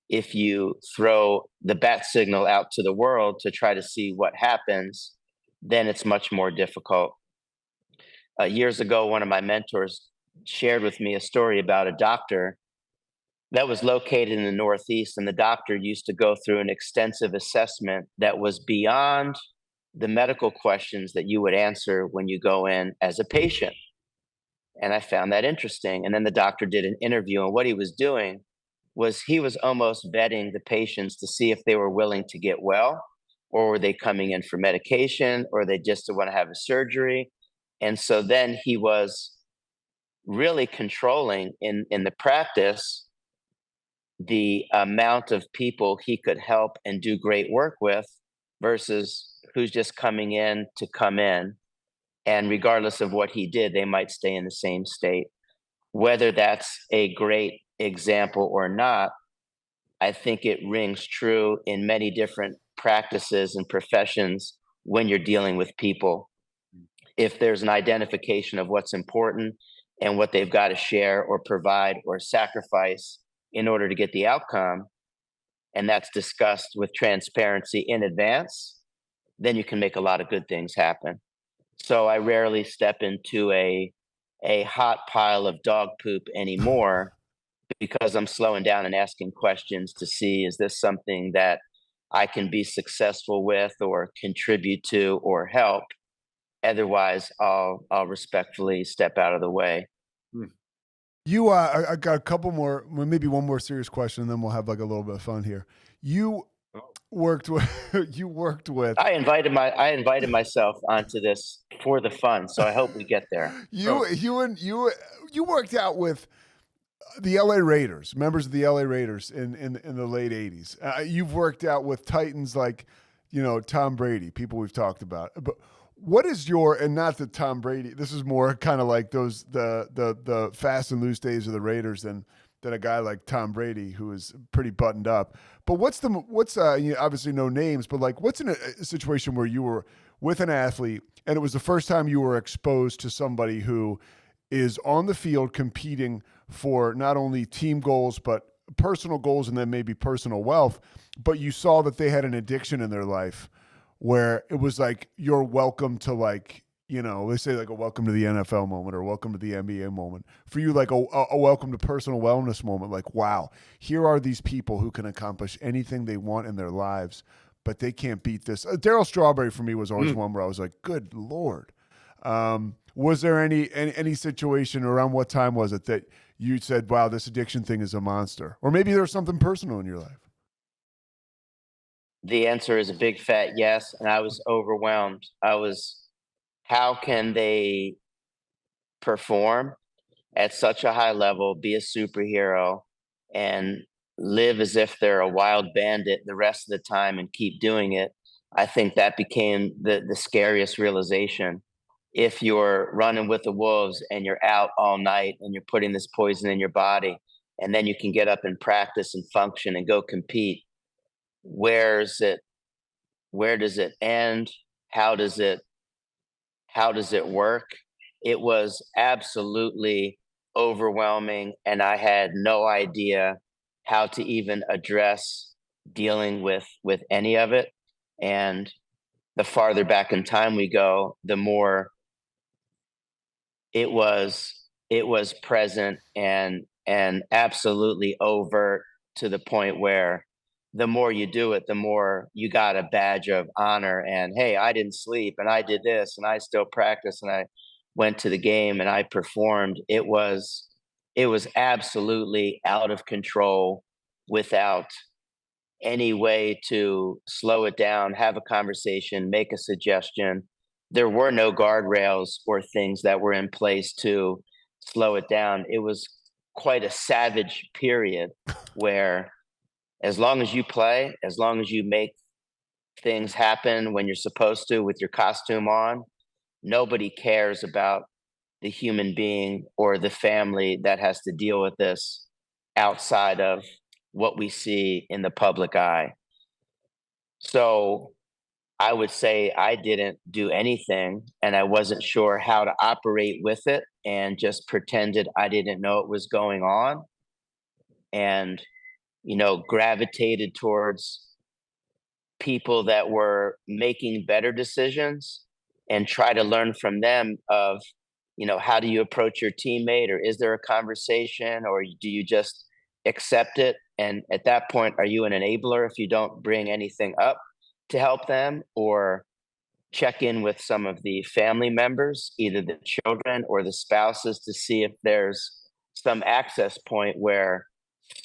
If you throw the bat signal out to the world to try to see what happens, then it's much more difficult. Years ago, one of my mentors shared with me a story about a doctor that was located in the Northeast, and the doctor used to go through an extensive assessment that was beyond the medical questions that you would answer when you go in as a patient. And I found that interesting. And then the doctor did an interview, and what he was doing was he was almost vetting the patients to see if they were willing to get well, or were they coming in for medication, or they just want to have a surgery. And so then he was really controlling in the practice the amount of people he could help and do great work with versus who's just coming in to come in. And regardless of what he did, they might stay in the same state. Whether that's a great example or not, I think it rings true in many different practices and professions when you're dealing with people. If there's an identification of what's important and what they've got to share or provide or sacrifice in order to get the outcome, and that's discussed with transparency in advance, then you can make a lot of good things happen. So I rarely step into a a hot pile of dog poop anymore because I'm slowing down and asking questions to see, is this something that I can be successful with or contribute to or help? Otherwise, I'll respectfully step out of the way. You, I got a couple more, well, maybe one more serious question, and then we'll have like a little bit of fun here. You worked with, you worked with. I invited myself onto this for the fun, so I hope we get there. You worked out with the LA Raiders, members of the LA Raiders in the late '80s. You've worked out with Titans like, Tom Brady, people we've talked about. But what is your, and not that Tom Brady, this is more kind of like those the fast and loose days of the Raiders than a guy like Tom Brady who is pretty buttoned up. But what's obviously no names, but like what's in a situation where you were with an athlete and it was the first time you were exposed to somebody who is on the field competing for not only team goals but personal goals and then maybe personal wealth, but you saw that they had an addiction in their life where it was like you're welcome to, like, let's say like a welcome to the NFL moment or welcome to the NBA moment. For you, like a welcome to personal wellness moment, like, wow, here are these people who can accomplish anything they want in their lives, but they can't beat this. Darryl Strawberry for me was always one where I was like, good Lord. Was there any situation, around what time was it that you said, wow, this addiction thing is a monster? Or maybe there was something personal in your life? The answer is a big fat yes, and I was overwhelmed. How can they perform at such a high level, be a superhero, and live as if they're a wild bandit the rest of the time and keep doing it? I think that became the scariest realization. If you're running with the wolves and you're out all night and you're putting this poison in your body, and then you can get up and practice and function and go compete, where does it end? How does it work? It was absolutely overwhelming, and I had no idea how to even address dealing with any of it. And the farther back in time we go, the more it was present and absolutely overt, to the point where the more you do it, the more you got a badge of honor. And hey, I didn't sleep and I did this and I still practiced and I went to the game and I performed. It was absolutely out of control, without any way to slow it down, have a conversation, make a suggestion. There were no guardrails or things that were in place to slow it down. It was quite a savage period where, as long as you play, as long as you make things happen when you're supposed to with your costume on, nobody cares about the human being or the family that has to deal with this outside of what we see in the public eye. So I would say I didn't do anything and I wasn't sure how to operate with it, and just pretended I didn't know it was going on, and gravitated towards people that were making better decisions and try to learn from them of, how do you approach your teammate, or is there a conversation, or do you just accept it? And at that point, are you an enabler if you don't bring anything up to help them? Or check in with some of the family members, either the children or the spouses, to see if there's some access point where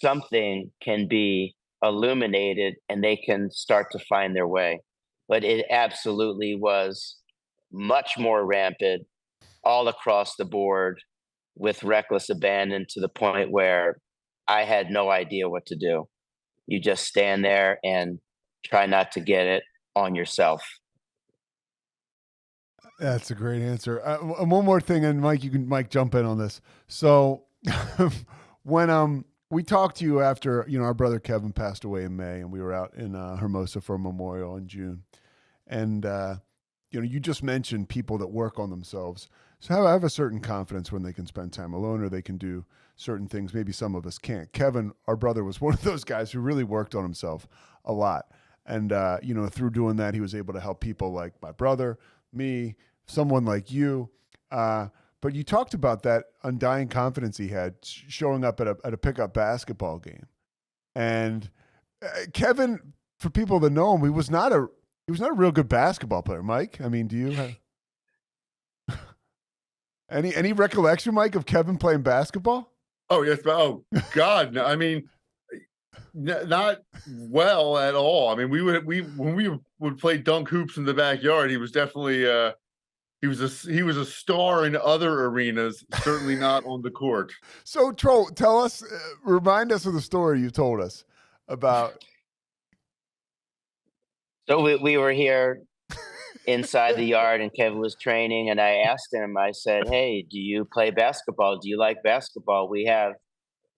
something can be illuminated and they can start to find their way. But it absolutely was much more rampant all across the board, with reckless abandon, to the point where I had no idea what to do. You just stand there and try not to get it on yourself. That's a great answer. One more thing, and Mike, jump in on this. So when we talked to you after, our brother Kevin passed away in May, and we were out in Hermosa for a memorial in June. And, you just mentioned people that work on themselves. So I have a certain confidence when they can spend time alone, or they can do certain things. Maybe some of us can't. Kevin, our brother, was one of those guys who really worked on himself a lot. And, through doing that, he was able to help people like my brother, me, someone like you. But but you talked about that undying confidence he had showing up at a pickup basketball game. And Kevin, for people that know him, he was not a real good basketball player. Mike, I mean, do you have any recollection, Mike, of Kevin playing basketball? Oh yes, oh God, no. I mean, not well at all. I mean, when we would play dunk hoops in the backyard, he was definitely he was a star in other arenas, certainly not on the court. So, Troll, tell us, remind us of the story you told us about. So we were here inside the yard, and Kevin was training, and I asked him. I said, "Hey, do you play basketball? Do you like basketball? We have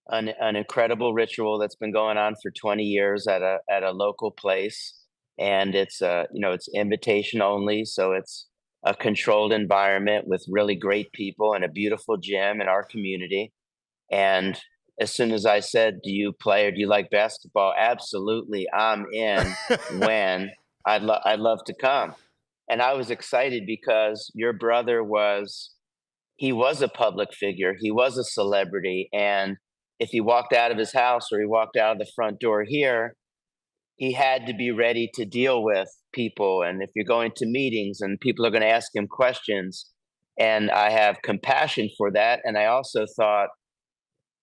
an incredible ritual that's been going on for 20 years at a local place, and it's it's invitation only, so it's a controlled environment with really great people and a beautiful gym in our community." And as soon as I said, "Do you play or do you like basketball?" Absolutely, I'm in. When I'd love to come. And I was excited because your brother he was a public figure. He was a celebrity. And if he walked out of his house or he walked out of the front door here, he had to be ready to deal with people. And if you're going to meetings and people are going to ask him questions, and I have compassion for that. And I also thought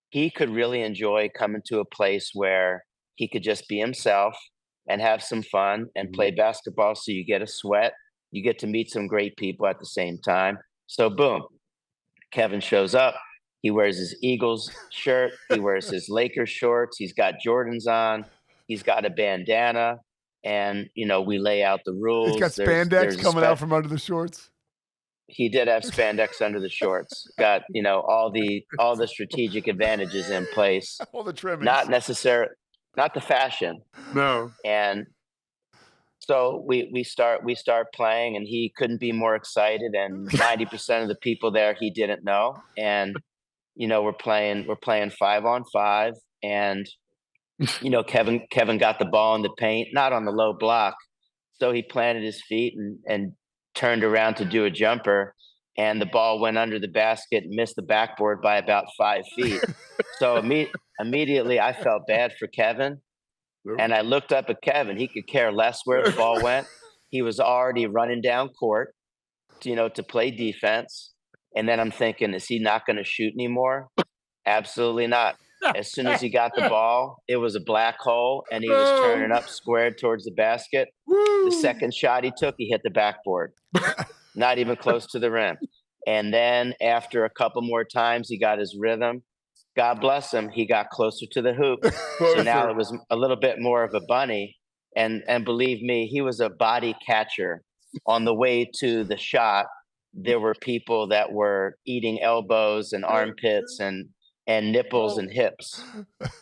he could really enjoy coming to a place where he could just be himself and have some fun and play basketball. So you get a sweat, you get to meet some great people at the same time. So boom, Kevin shows up. He wears his Eagles shirt. He wears his Lakers shorts. He's got Jordans on. He's got a bandana. And, we lay out the rules. He's got spandex coming out from under the shorts. He did have spandex under the shorts. Got, all the strategic advantages in place. All the trimmings. Not the fashion. No. And so we start playing, and he couldn't be more excited. And 90% of the people there he didn't know. And we're playing 5-on-5, and Kevin got the ball in the paint, not on the low block. So he planted his feet and turned around to do a jumper, and the ball went under the basket and missed the backboard by about 5 feet. So immediately I felt bad for Kevin. And I looked up at Kevin. He could care less where the ball went. He was already running down court, to play defense. And then I'm thinking, is he not going to shoot anymore? Absolutely not. As soon as he got the ball, it was a black hole, and he was turning up squared towards the basket. The second shot he took, he hit the backboard. Not even close to the rim. And then after a couple more times, he got his rhythm. God bless him. He got closer to the hoop. So now it was a little bit more of a bunny. And believe me, he was a body catcher. On the way to the shot, there were people that were eating elbows and armpits and nipples and hips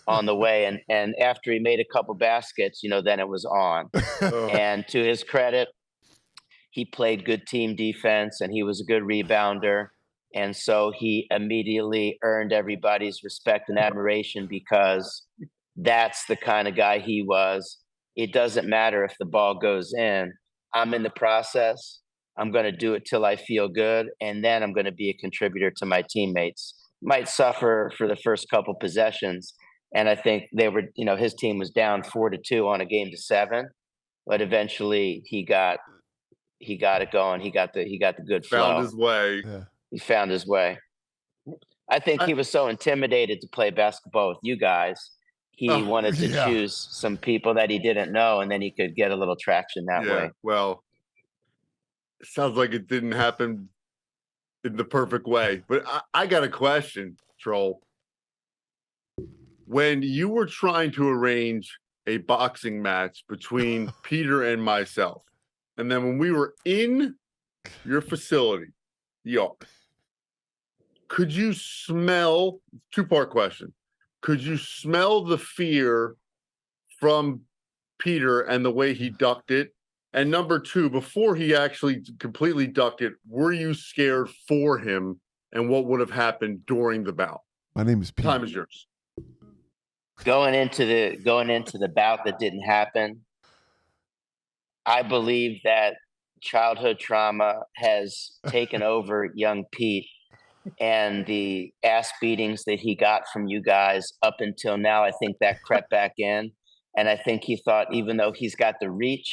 on the way. And after he made a couple baskets, then it was on. And to his credit, he played good team defense, and he was a good rebounder. And so he immediately earned everybody's respect and admiration, because that's the kind of guy he was. It doesn't matter if the ball goes in. I'm in the process. I'm going to do it till I feel good, and then I'm going to be a contributor to my teammates. Might suffer for the first couple possessions, and I think they were, his team was down 4-2 on a game to 7, but eventually he got it going. He got the good flow. Found his way. Yeah. He found his way. I think he was so intimidated to play basketball with you guys. He wanted to choose some people that he didn't know, and then he could get a little traction that way. Well, it sounds like it didn't happen in the perfect way. But I got a question, Troll. When you were trying to arrange a boxing match between Peter and myself, and then when we were in your facility, could you smell, 2-part question, could you smell the fear from Peter and the way he ducked it? And number 2, before he actually completely ducked it, were you scared for him and what would have happened during the bout? My name is Peter. Time is yours. Going into the bout that didn't happen, I believe that childhood trauma has taken over young Pete, And the ass beatings that he got from you guys up until now, I think that crept back in. And I think he thought, even though he's got the reach,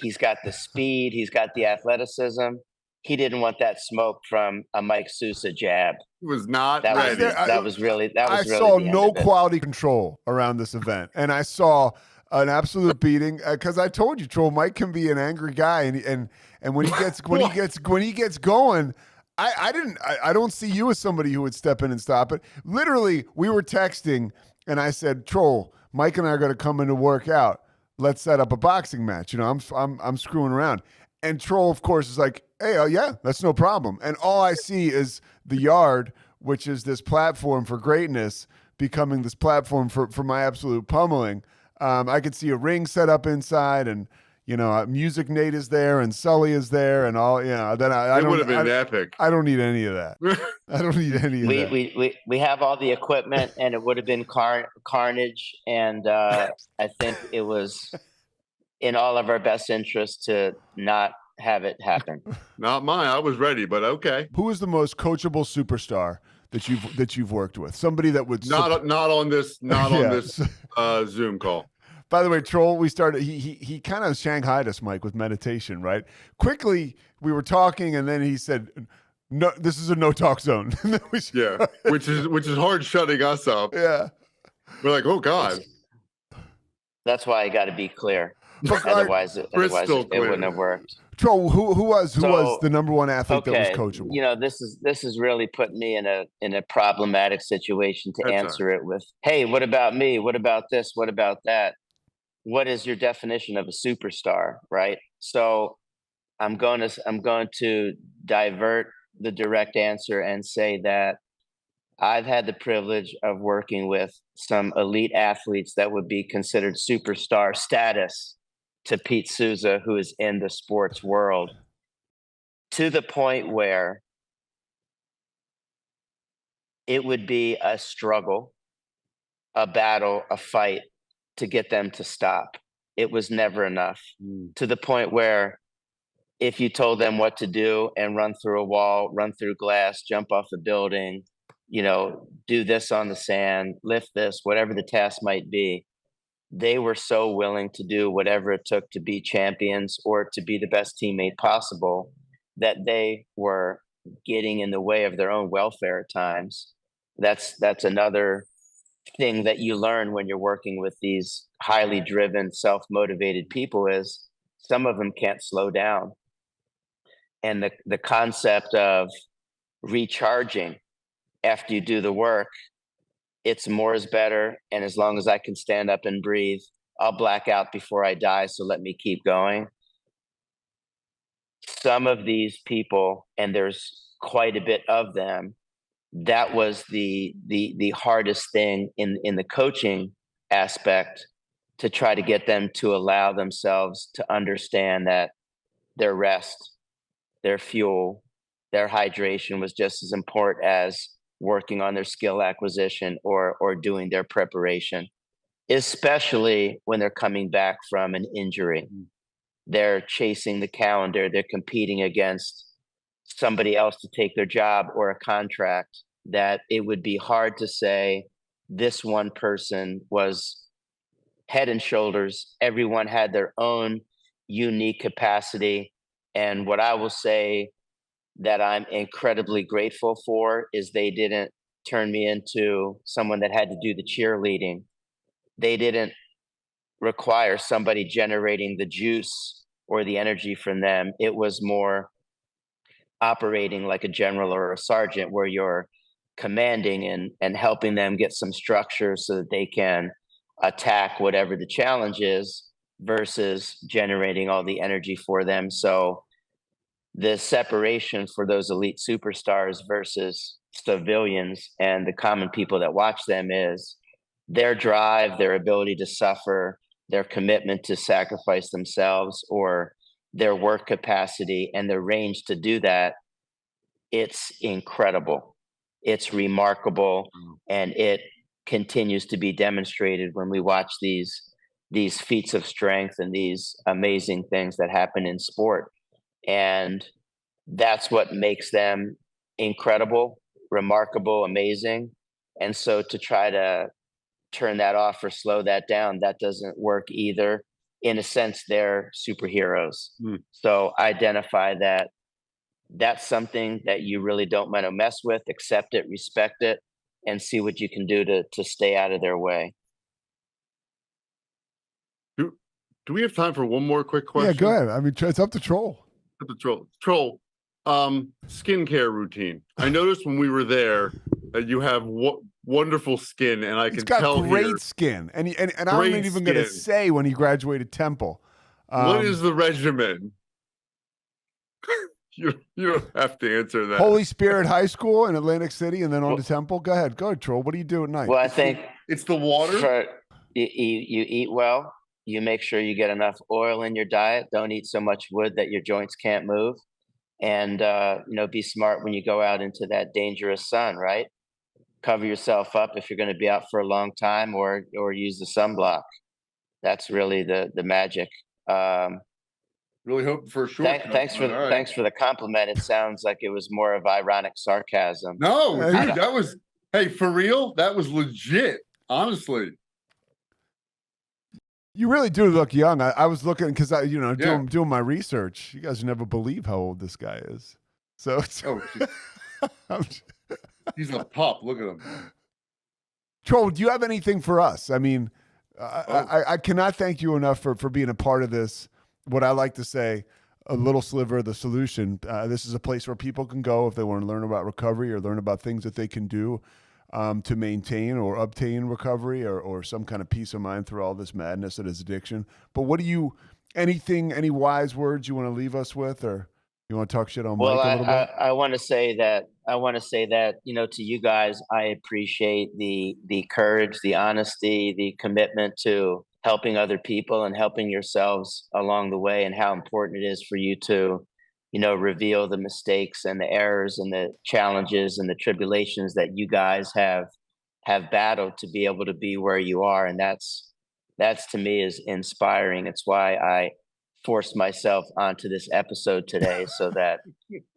he's got the speed, he's got the athleticism, he didn't want that smoke from a Mike Sousa jab. He was not That was, ready. that was really I really saw the end no of it. quality control around this event, and I saw an absolute beating because I told you, Troll, Mike can be an angry guy, and when he gets going. I don't see you as somebody who would step in and stop it. Literally, we were texting, and I said, "Troll, Mike and I are going to come in to work out. Let's set up a boxing match." You know, I'm screwing around, and Troll, of course, is like, "Hey, yeah, that's no problem." And all I see is the yard, which is this platform for greatness, becoming this platform for my absolute pummeling. I could see a ring set up inside, and Music Nate is there, and Sully is there, and all. Then I It would have been epic. I don't need any of that. I don't need any of that. We have all the equipment, and it would have been carnage. And I think it was in all of our best interest to not have it happen. Not mine. I was ready, but okay. Who is the most coachable superstar that you've worked with? Somebody that would not on this Zoom call. By the way, Troll, we started. He kind of shanghaied us, Mike, with meditation. Right? Quickly, we were talking, and then he said, "No, this is a no talk zone." Yeah, which is hard shutting us up. Yeah, we're like, oh god. That's why I got to be clear. Otherwise, it wouldn't have worked. Troll, who was the number one athlete that was coachable? You know, this is really putting me in a problematic situation to answer it with, hey, what about me? What about this? What about that? What is your definition of a superstar, right? So I'm going to divert the direct answer and say that I've had the privilege of working with some elite athletes that would be considered superstar status to Pete Sousa, who is in the sports world, to the point where it would be a struggle, a battle, a fight to get them to stop. It was never enough. To the point where if you told them what to do and run through a wall, run through glass, jump off a building, do this on the sand, lift this, whatever the task might be, they were so willing to do whatever it took to be champions or to be the best teammate possible that they were getting in the way of their own welfare at times. That's another thing that you learn when you're working with these highly driven, self-motivated people is some of them can't slow down. And the concept of recharging after you do the work, it's more is better. And as long as I can stand up and breathe, I'll black out before I die. So let me keep going. Some of these people, and there's quite a bit of them, that was the hardest thing in the coaching aspect, to try to get them to allow themselves to understand that their rest, their fuel, their hydration was just as important as working on their skill acquisition or doing their preparation, especially when they're coming back from an injury. They're chasing the calendar. They're competing against somebody else to take their job or a contract, that it would be hard to say this one person was head and shoulders. Everyone had their own unique capacity. And what I will say that I'm incredibly grateful for is they didn't turn me into someone that had to do the cheerleading. They didn't require somebody generating the juice or the energy from them. It was more operating like a general or a sergeant, where you're commanding and helping them get some structure so that they can attack whatever the challenge is, versus generating all the energy for them. So the separation for those elite superstars versus civilians and the common people that watch them is their drive, their ability to suffer, their commitment to sacrifice themselves, or their work capacity and their range to do that. It's incredible. It's remarkable. And it continues to be demonstrated when we watch these feats of strength and these amazing things that happen in sport. And that's what makes them incredible. remarkable, amazing. And so to try to turn that off or slow that down, that doesn't work either. In a sense, they're superheroes. So identify that that's something that you really don't want to mess with, accept it, respect it, and see what you can do to stay out of their way. Do we have time for one more quick question? Yeah, go ahead. I mean, it's up to Troll. Up to Troll. Skincare routine. I noticed when we were there that you have wonderful skin, and I can tell great skin. And I'm not even going to say when he graduated Temple. What is the regimen? You don't have to answer that. Holy Spirit High School in Atlantic City, and then on to Temple. Go ahead, Troll. What do you do at night? Well, I think it's the water. You eat well. You make sure you get enough oil in your diet. Don't eat so much wood that your joints can't move. And, be smart when you go out into that dangerous sun, right? Cover yourself up if you're going to be out for a long time, or use the sunblock. That's really the magic. Really hoping for a short. Thanks for the compliment. It sounds like it was more of ironic sarcasm. No, dude, that was, hey, for real, that was legit. Honestly. You really do look young. I was looking because doing my research. You guys never believe how old this guy is. So, he's a pup. Look at him. Troll, do you have anything for us? I mean, I cannot thank you enough for being a part of this. What I like to say, a little sliver of the solution. This is a place where people can go if they want to learn about recovery or learn about things that they can do to maintain or obtain recovery or some kind of peace of mind through all this madness that is addiction. But any wise words you want to leave us with, or you want to talk shit on Mike a little bit? I want to say that, to you guys, I appreciate the courage, the honesty, the commitment to helping other people and helping yourselves along the way, and how important it is for you to reveal the mistakes and the errors and the challenges and the tribulations that you guys have battled to be able to be where you are. And that's to me is inspiring. It's why I forced myself onto this episode today, so that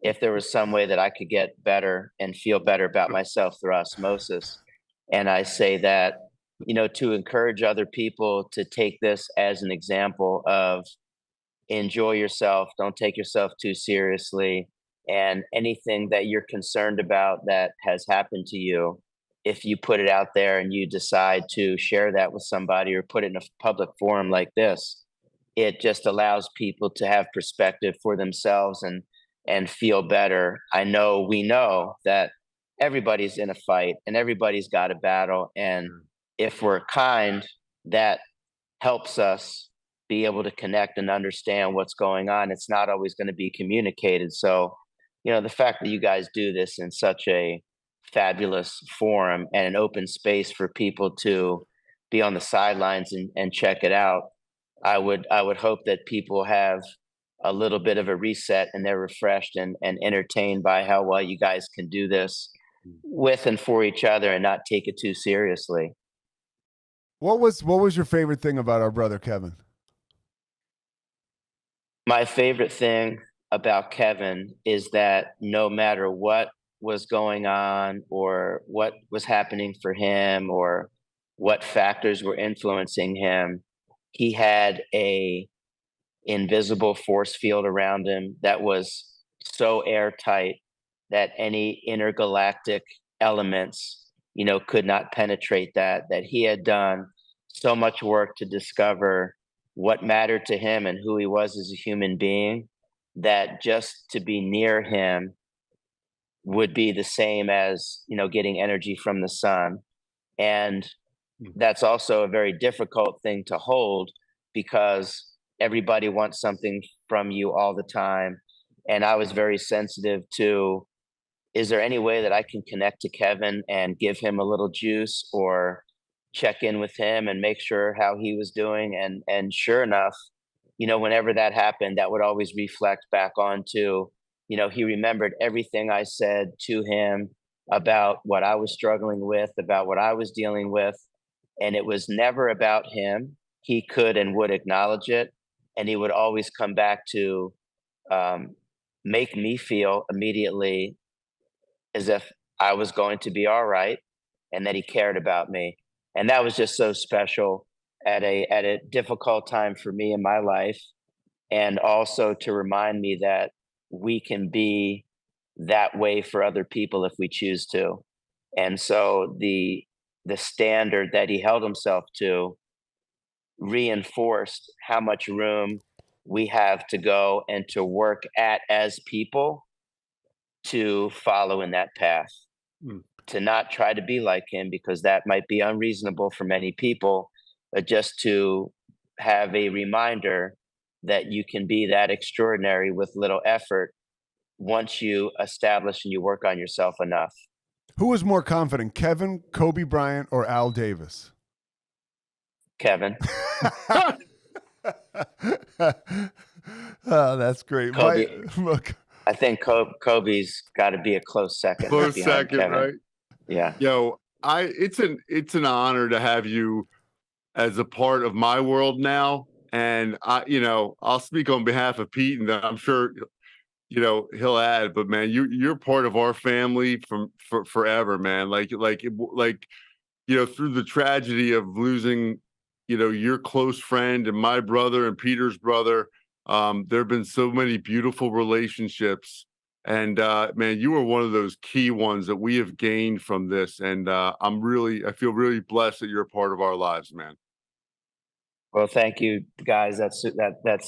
if there was some way that I could get better and feel better about myself through osmosis. And I say that, to encourage other people to take this as an example of enjoy yourself, don't take yourself too seriously, and anything that you're concerned about that has happened to you, if you put it out there and you decide to share that with somebody or put it in a public forum like this, it just allows people to have perspective for themselves and feel better. We know that everybody's in a fight and everybody's got a battle, and if we're kind, that helps us be able to connect and understand what's going on. It's not always going to be communicated. So, the fact that you guys do this in such a fabulous forum and an open space for people to be on the sidelines and check it out, I would hope that people have a little bit of a reset and they're refreshed and entertained by how well you guys can do this with and for each other and not take it too seriously. What was your favorite thing about our brother Kevin? My favorite thing about Kevin is that no matter what was going on or what was happening for him or what factors were influencing him, he had a invisible force field around him that was so airtight that any intergalactic elements, could not penetrate that he had done so much work to discover what mattered to him and who he was as a human being, that just to be near him would be the same as, getting energy from the sun. And that's also a very difficult thing to hold, because everybody wants something from you all the time. And I was very sensitive to, is there any way that I can connect to Kevin and give him a little juice or check in with him and make sure how he was doing? And sure enough, whenever that happened, that would always reflect back onto, he remembered everything I said to him about what I was struggling with, about what I was dealing with. And it was never about him. He could and would acknowledge it. And he would always come back to make me feel immediately as if I was going to be all right and that he cared about me. And that was just so special at a difficult time for me in my life. And also to remind me that we can be that way for other people if we choose to. And so the standard that he held himself to reinforced how much room we have to go and to work at as people to follow in that path. To not try to be like him, because that might be unreasonable for many people, but just to have a reminder that you can be that extraordinary with little effort once you establish and you work on yourself enough. Who was more confident, Kevin, Kobe Bryant, or Al Davis? Kevin. Oh, that's great. Kobe. Look, I think Kobe's got to be a close second. Close behind second, Kevin. right? Yeah. Yo, it's an honor to have you as a part of my world now. And I'll speak on behalf of Pete, and I'm sure he'll add. But man, you're part of our family for forever, man. Like through the tragedy of losing your close friend and my brother and Peter's brother. There have been so many beautiful relationships, and man, you are one of those key ones that we have gained from this. And I feel really blessed that you're a part of our lives, man. Well, thank you, guys. That's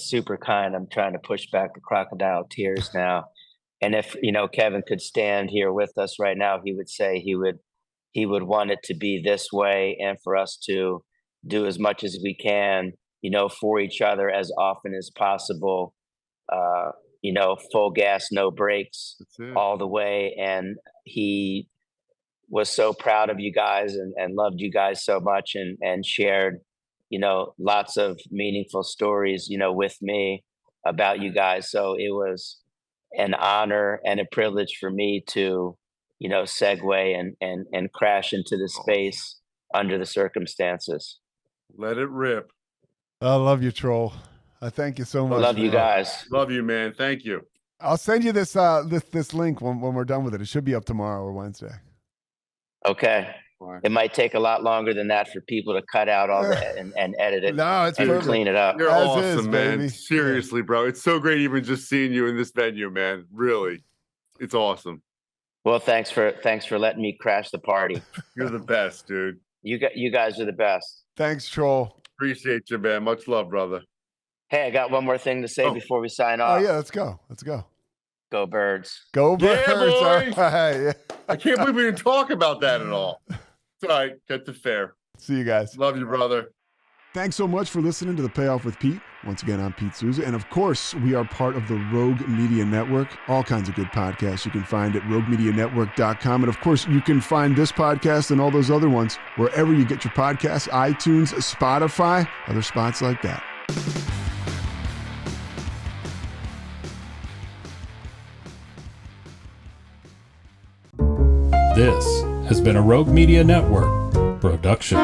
super kind. I'm trying to push back the crocodile tears now. And if Kevin could stand here with us right now, he would say he would want it to be this way, and for us to do as much as we can, for each other as often as possible. Full gas, no brakes, all the way. And he was so proud of you guys and loved you guys so much, and shared lots of meaningful stories with me about you guys. So it was an honor and a privilege for me to segue and crash into the space under the circumstances. Let it rip. I love you, Troll. I thank you so much. Love you guys. Love you, man. Thank you. I'll send you this this link when we're done with it. It should be up tomorrow or Wednesday. Okay. It might take a lot longer than that for people to cut out all that and edit it. No, it's and perfect. Clean it up. You're As awesome, is, man. baby. Seriously, bro. It's so great even just seeing you in this venue, man. Really. It's awesome. Well, thanks for letting me crash the party. You're the best, dude. You guys are the best. Thanks, Troll. Appreciate you, man. Much love, brother. Hey, I got one more thing to say before we sign off. Oh yeah, let's go. Go Birds. Go Birds. Yeah, boys. All right. Yeah. I can't believe we didn't talk about that at all. It's all right. Get the fair. See you guys. Love you, brother. Thanks so much for listening to The Payoff with Pete. Once again, I'm Pete Sousa. And of course, we are part of the Rogue Media Network. All kinds of good podcasts you can find at roguemedianetwork.com. And of course, you can find this podcast and all those other ones wherever you get your podcasts, iTunes, Spotify, other spots like that. This has been a Rogue Media Network production.